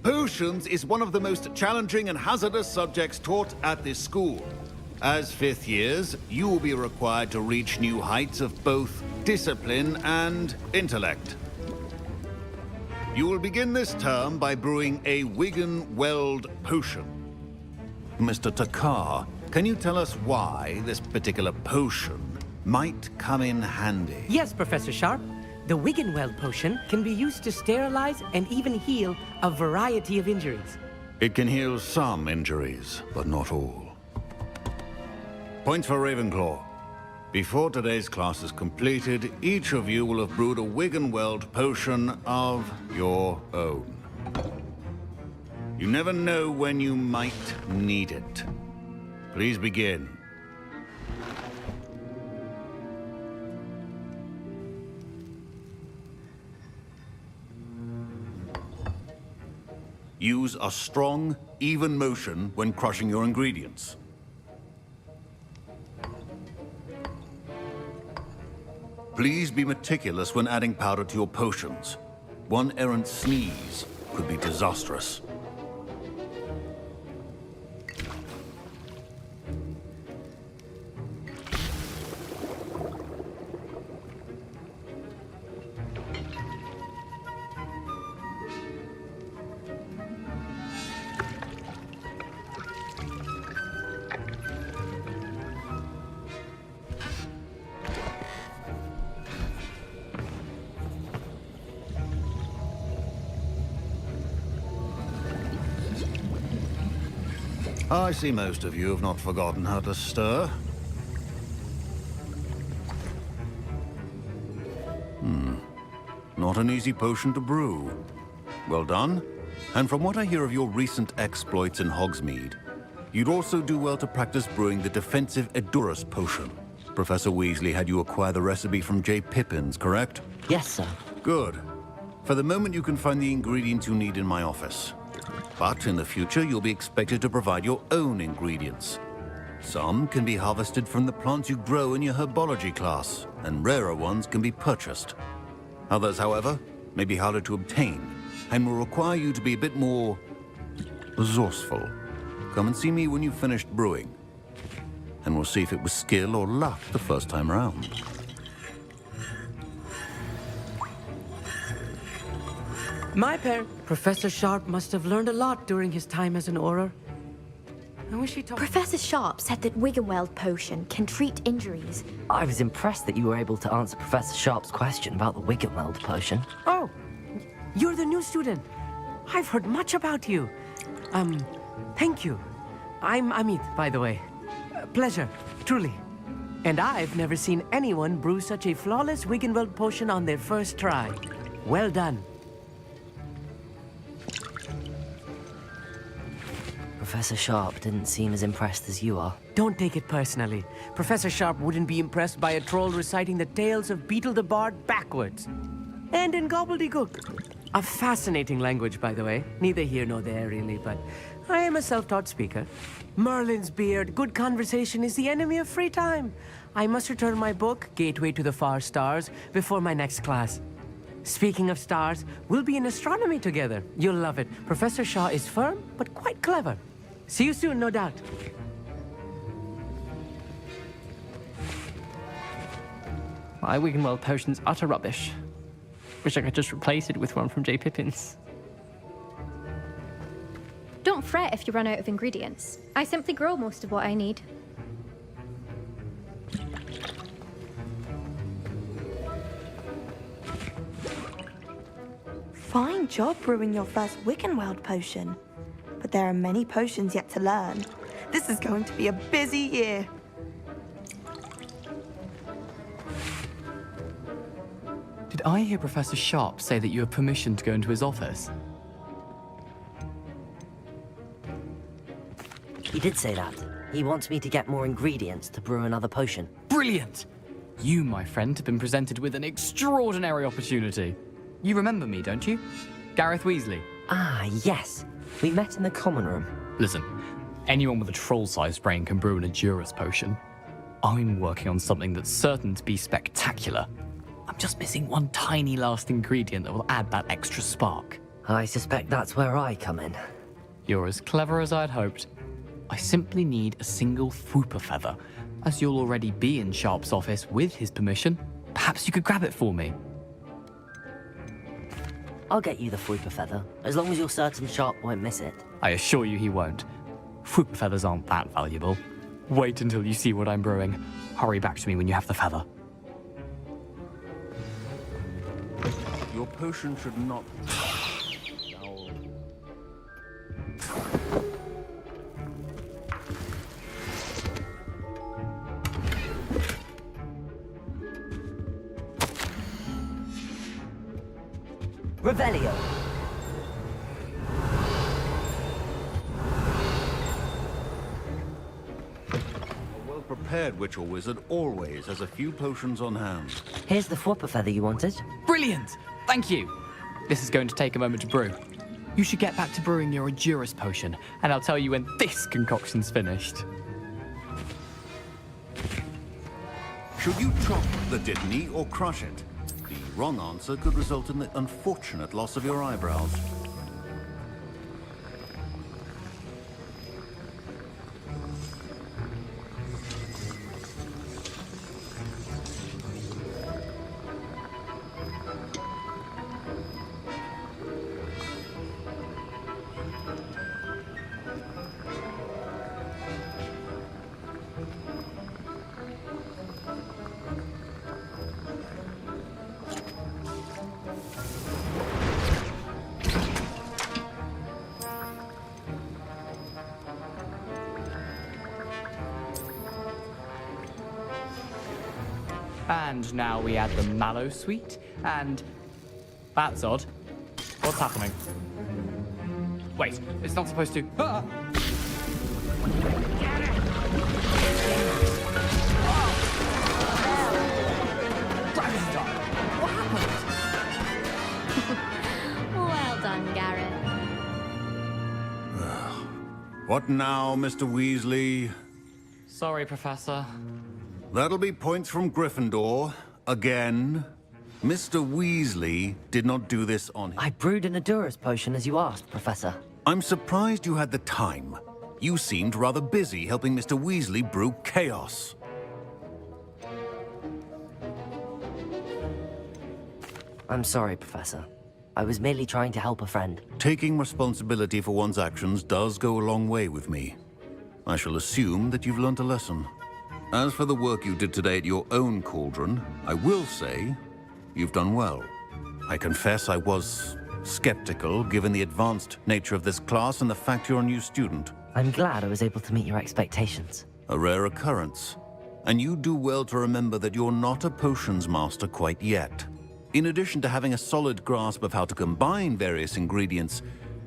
Potions is one of the most challenging and hazardous subjects taught at this school. As fifth years, you will be required to reach new heights of both discipline and intellect. You will begin this term by brewing a Wigan-Weld potion. Mr. Takar, can you tell us why this particular potion might come in handy? Yes, Professor Sharp. The Wigan-Weld potion can be used to sterilize and even heal a variety of injuries. It can heal some injuries, but not all. Points for Ravenclaw. Before today's class is completed, each of you will have brewed a Wigan-Weld potion of your own. You never know when you might need it. Please begin. Use a strong, even motion when crushing your ingredients. Please be meticulous when adding powder to your potions. One errant sneeze could be disastrous. I see most of you have not forgotten how to stir. Not an easy potion to brew. Well done. And from what I hear of your recent exploits in Hogsmeade, you'd also do well to practice brewing the defensive Edurus potion. Professor Weasley had you acquire the recipe from J. Pippins, correct? Yes, sir. Good. For the moment, you can find the ingredients you need in my office. But in the future, you'll be expected to provide your own ingredients. Some can be harvested from the plants you grow in your herbology class, and rarer ones can be purchased. Others, however, may be harder to obtain, and will require you to be a bit more resourceful. Come and see me when you've finished brewing, and we'll see if it was skill or luck the first time around. My parent, Professor Sharp, must have learned a lot during his time as an Auror. I wish he taught... Professor Sharp said that Wiggenweld potion can treat injuries. I was impressed that you were able to answer Professor Sharp's question about the Wiggenweld potion. Oh, you're the new student. I've heard much about you. Thank you. I'm Amit, by the way. Pleasure, truly. And I've never seen anyone brew such a flawless Wiggenweld potion on their first try. Well done. Professor Sharp didn't seem as impressed as you are. Don't take it personally. Professor Sharp wouldn't be impressed by a troll reciting the tales of Beetle the Bard backwards. And in gobbledygook. A fascinating language, by the way. Neither here nor there, really, but I am a self-taught speaker. Merlin's beard, good conversation is the enemy of free time. I must return my book, Gateway to the Far Stars, before my next class. Speaking of stars, we'll be in astronomy together. You'll love it. Professor Shaw is firm, but quite clever. See you soon, no doubt. My Wiggenweld potion's utter rubbish. Wish I could just replace it with one from J. Pippin's. Don't fret if you run out of ingredients. I simply grow most of what I need. Fine job brewing your first Wiggenweld potion. But there are many potions yet to learn. This is going to be a busy year. Did I hear Professor Sharp say that you have permission to go into his office? He did say that. He wants me to get more ingredients to brew another potion. Brilliant! You, my friend, have been presented with an extraordinary opportunity. You remember me, don't you? Gareth Weasley. Ah, yes. We met in the common room. Listen, anyone with a troll-sized brain can brew an Adurus potion. I'm working on something that's certain to be spectacular. I'm just missing one tiny last ingredient that will add that extra spark. I suspect that's where I come in. You're as clever as I'd hoped. I simply need a single Fwooper feather. As you'll already be in Sharp's office with his permission, perhaps you could grab it for me. I'll get you the Fwooper feather, as long as you're certain Sharp won't miss it. I assure you he won't. Fwooper feathers aren't that valuable. Wait until you see what I'm brewing. Hurry back to me when you have the feather. Your potion should not... Revelio. A well-prepared witch or wizard always has a few potions on hand. Here's the Fwooper feather you wanted. Brilliant! Thank you! This is going to take a moment to brew. You should get back to brewing your Adurus potion, and I'll tell you when this concoction's finished. Should you chop the Dittany or crush it? The wrong answer could result in the unfortunate loss of your eyebrows. And now we add the mallow sweet, and... That's odd. What's happening? Wait, it's not supposed to... Ah! Dragon Star! What happened? What now, Mr. Weasley? Sorry, Professor. That'll be points from Gryffindor. Again. Mr. Weasley did not do this on him. I brewed an Adurus potion as you asked, Professor. I'm surprised you had the time. You seemed rather busy helping Mr. Weasley brew chaos. I'm sorry, Professor. I was merely trying to help a friend. Taking responsibility for one's actions does go a long way with me. I shall assume that you've learnt a lesson. As for the work you did today at your own cauldron, I will say you've done well. I confess I was skeptical, given the advanced nature of this class and the fact you're a new student. I'm glad I was able to meet your expectations. A rare occurrence. And you do well to remember that you're not a potions master quite yet. In addition to having a solid grasp of how to combine various ingredients,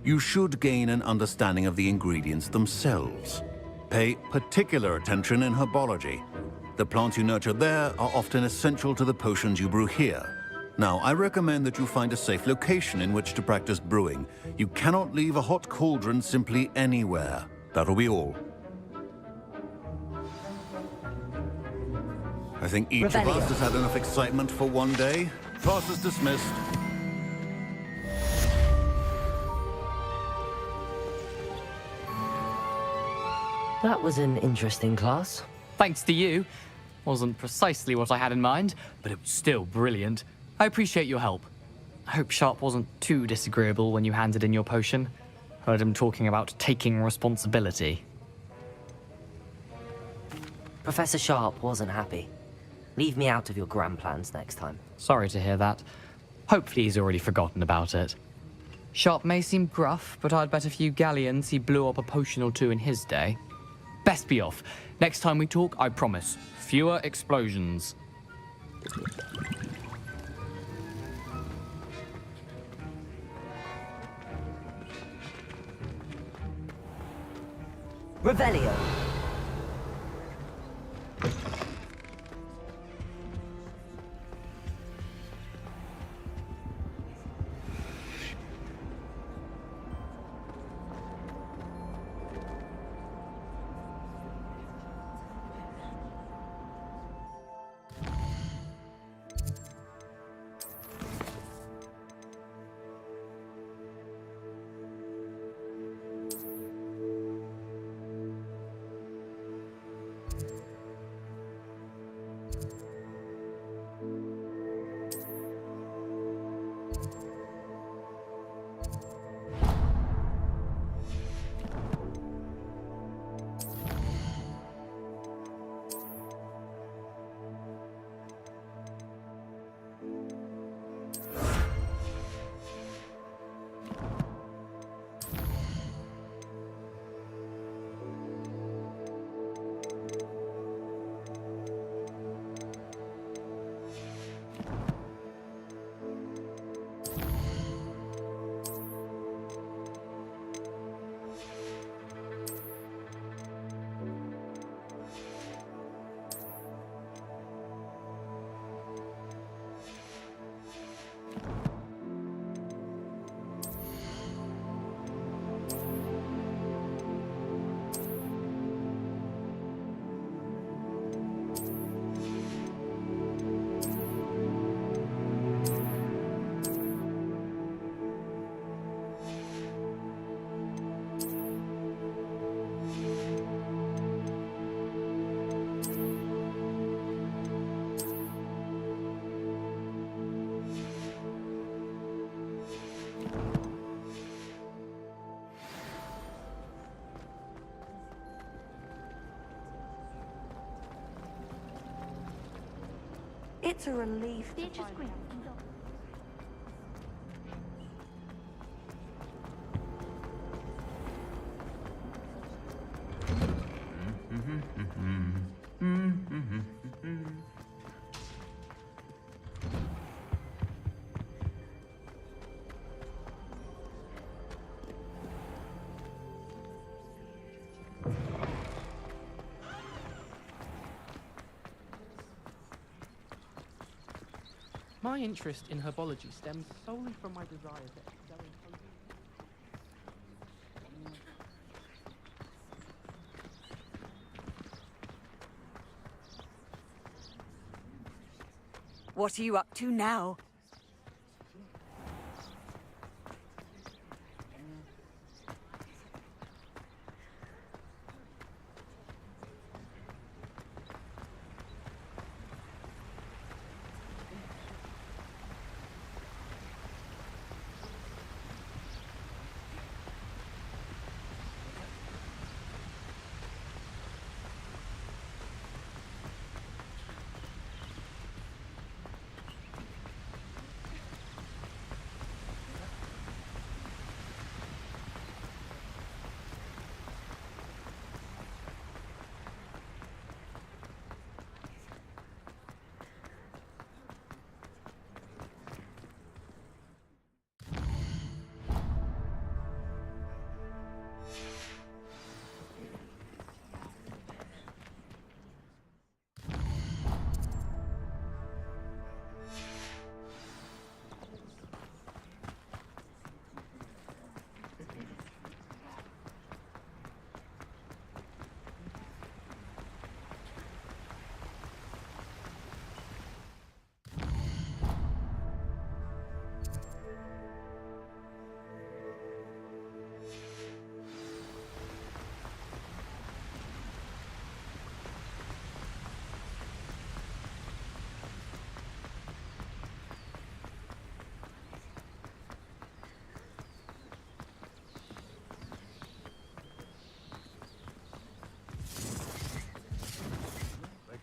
you should gain an understanding of the ingredients themselves. Pay particular attention in herbology. The plants you nurture there are often essential to the potions you brew here. Now, I recommend that you find a safe location in which to practice brewing. You cannot leave a hot cauldron simply anywhere. That'll be all. I think each of us has had enough excitement for one day. Class is dismissed. That was an interesting class. Thanks to you. Wasn't precisely what I had in mind, but it was still brilliant. I appreciate your help. I hope Sharp wasn't too disagreeable when you handed in your potion. Heard him talking about taking responsibility. Professor Sharp wasn't happy. Leave me out of your grand plans next time. Sorry to hear that. Hopefully he's already forgotten about it. Sharp may seem gruff, but I'd bet a few galleons he blew up a potion or two in his day. Best be off. Next time we talk, I promise, fewer explosions. Revelio. It's a relief to find out. My interest in herbology stems solely from my desire to excel in What are you up to now?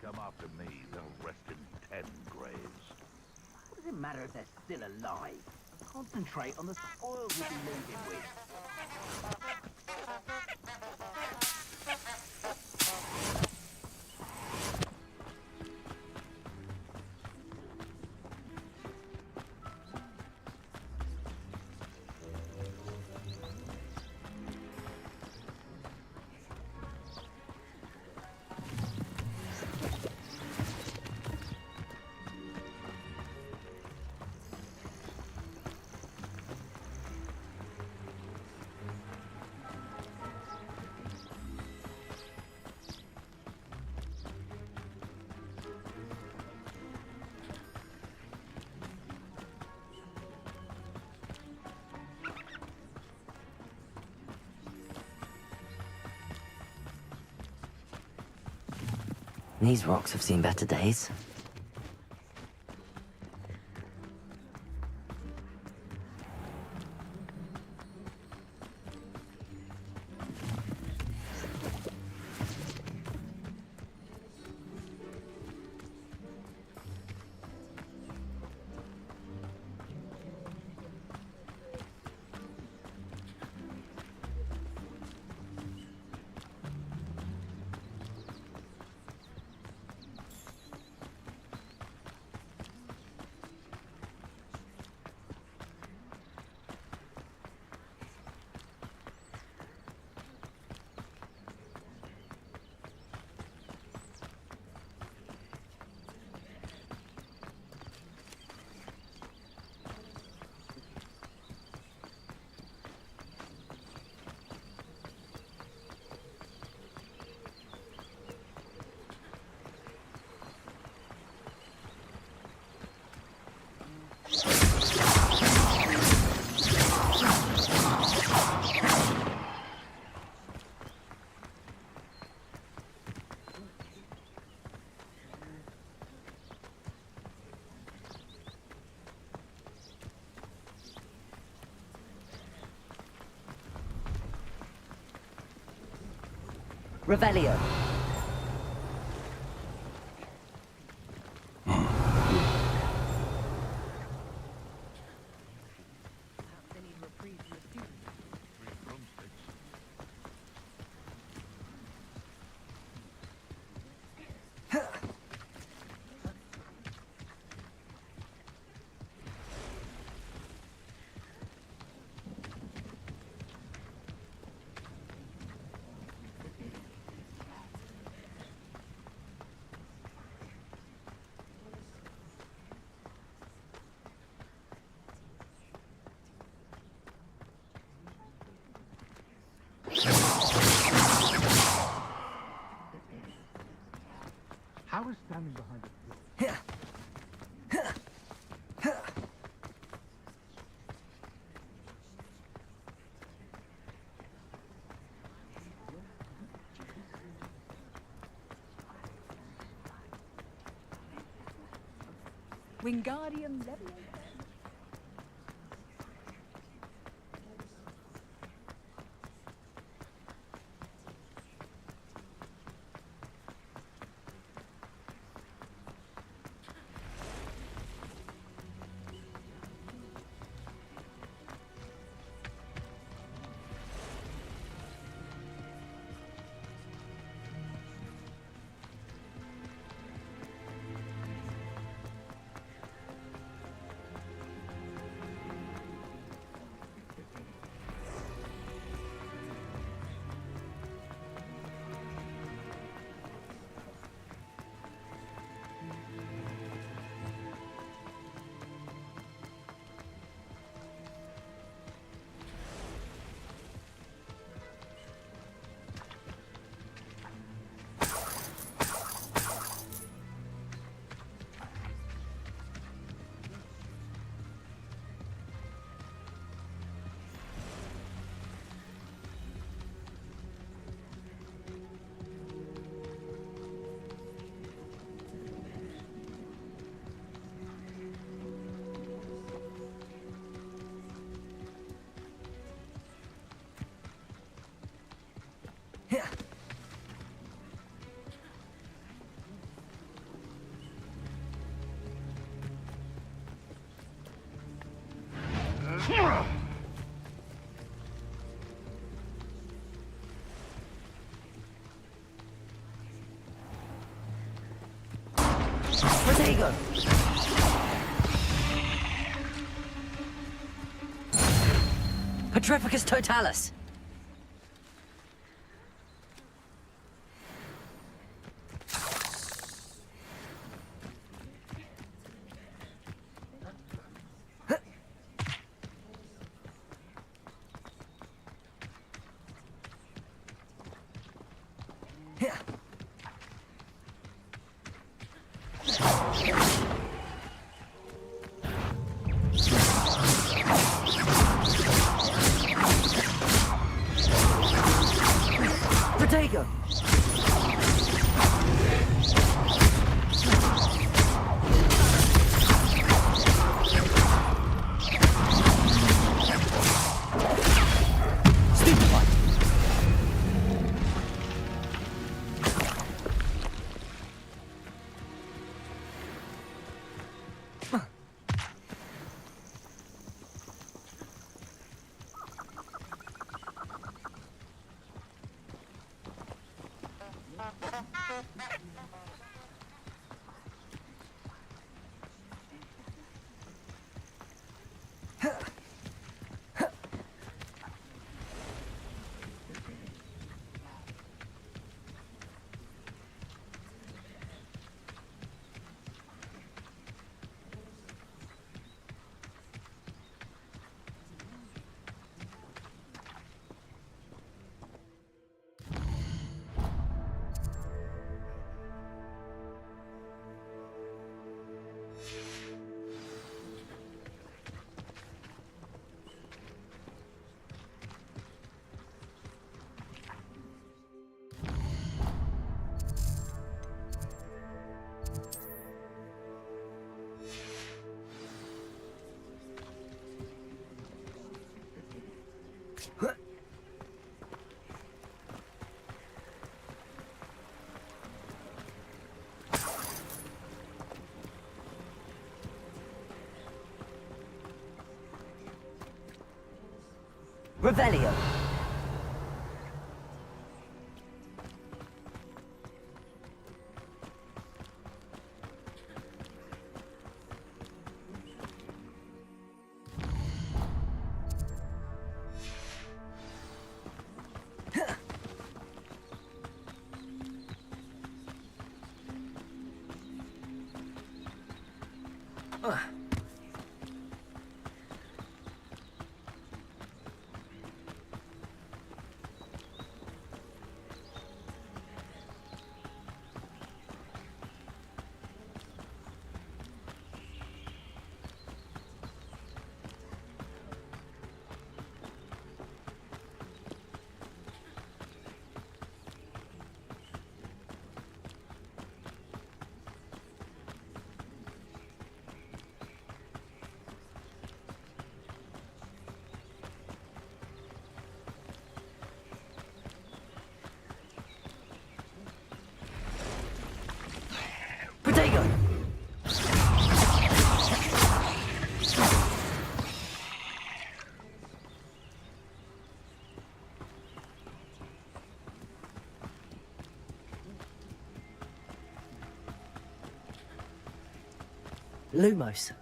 Come after me, they'll rest in 10 graves. What does it matter if they're still alive? Concentrate on the spoils we'll be leaving with. These rocks have seen better days. Revelio. How is standing behind it? Wingardium Leviosa. Protego! Petrificus totalis! Protego! Stupefy! Revelio. Lumos.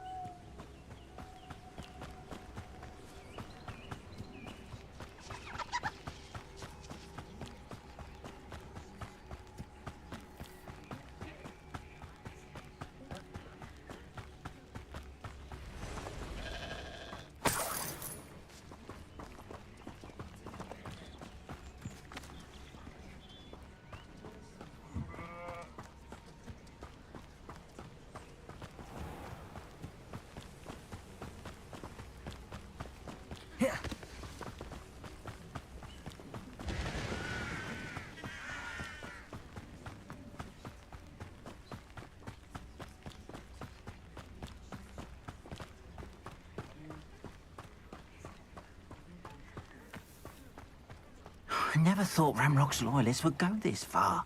I never thought Ramrock's loyalists would go this far.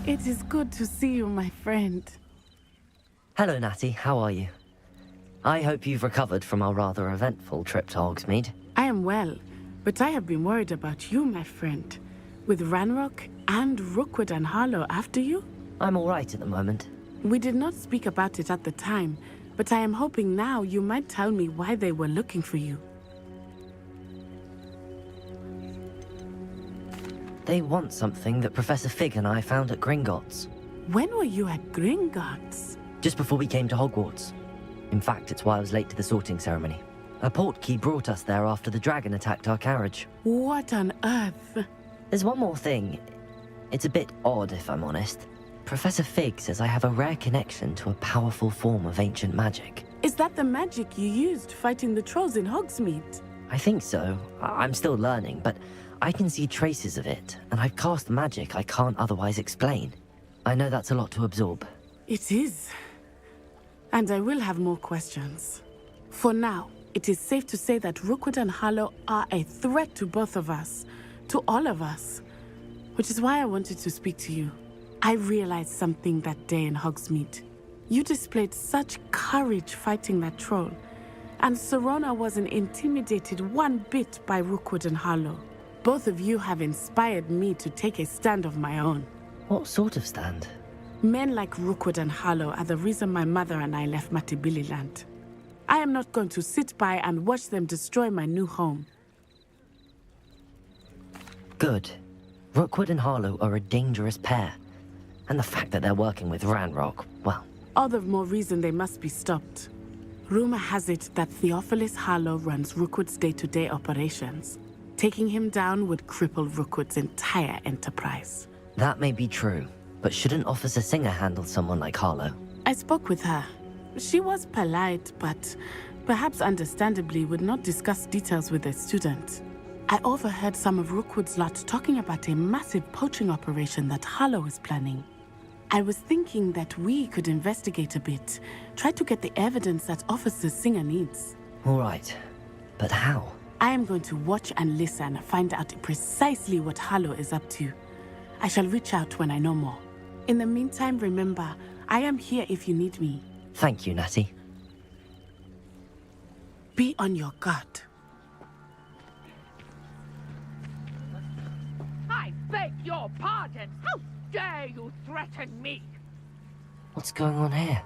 It is good to see you, my friend. Hello, Natty. How are you? I hope you've recovered from our rather eventful trip to Hogsmeade. I am well, but I have been worried about you, my friend. With Ranrock and Rookwood and Harlow after you? I'm all right at the moment. We did not speak about it at the time, but I am hoping now you might tell me why they were looking for you. They want something that Professor Fig and I found at Gringotts. When were you at Gringotts? Just before we came to Hogwarts. In fact, it's why I was late to the sorting ceremony. A portkey brought us there after the dragon attacked our carriage. What on earth? There's one more thing. It's a bit odd, if I'm honest. Professor Fig says I have a rare connection to a powerful form of ancient magic. Is that the magic you used fighting the trolls in Hogsmeade? I think so. I'm still learning, but I can see traces of it, and I've cast magic I can't otherwise explain. I know that's a lot to absorb. It is. And I will have more questions. For now, it is safe to say that Rookwood and Harlow are a threat to both of us, to all of us. Which is why I wanted to speak to you. I realized something that day in Hogsmeade. You displayed such courage fighting that troll, and Serona wasn't intimidated one bit by Rookwood and Harlow. Both of you have inspired me to take a stand of my own. What sort of stand? Men like Rookwood and Harlow are the reason my mother and I left Matabeleland. I am not going to sit by and watch them destroy my new home. Good. Rookwood and Harlow are a dangerous pair. And the fact that they're working with Ranrock, well... All the more reason they must be stopped. Rumor has it that Theophilus Harlow runs Rookwood's day-to-day operations. Taking him down would cripple Rookwood's entire enterprise. That may be true, but shouldn't Officer Singer handle someone like Harlow? I spoke with her. She was polite, but perhaps understandably would not discuss details with a student. I overheard some of Rookwood's lot talking about a massive poaching operation that Harlow is planning. I was thinking that we could investigate a bit, try to get the evidence that Officer Singer needs. All right, but how? I am going to watch and listen, find out precisely what Harlow is up to. I shall reach out when I know more. In the meantime, remember, I am here if you need me. Thank you, Natty. Be on your guard. I beg your pardon! How dare you threaten me? What's going on here?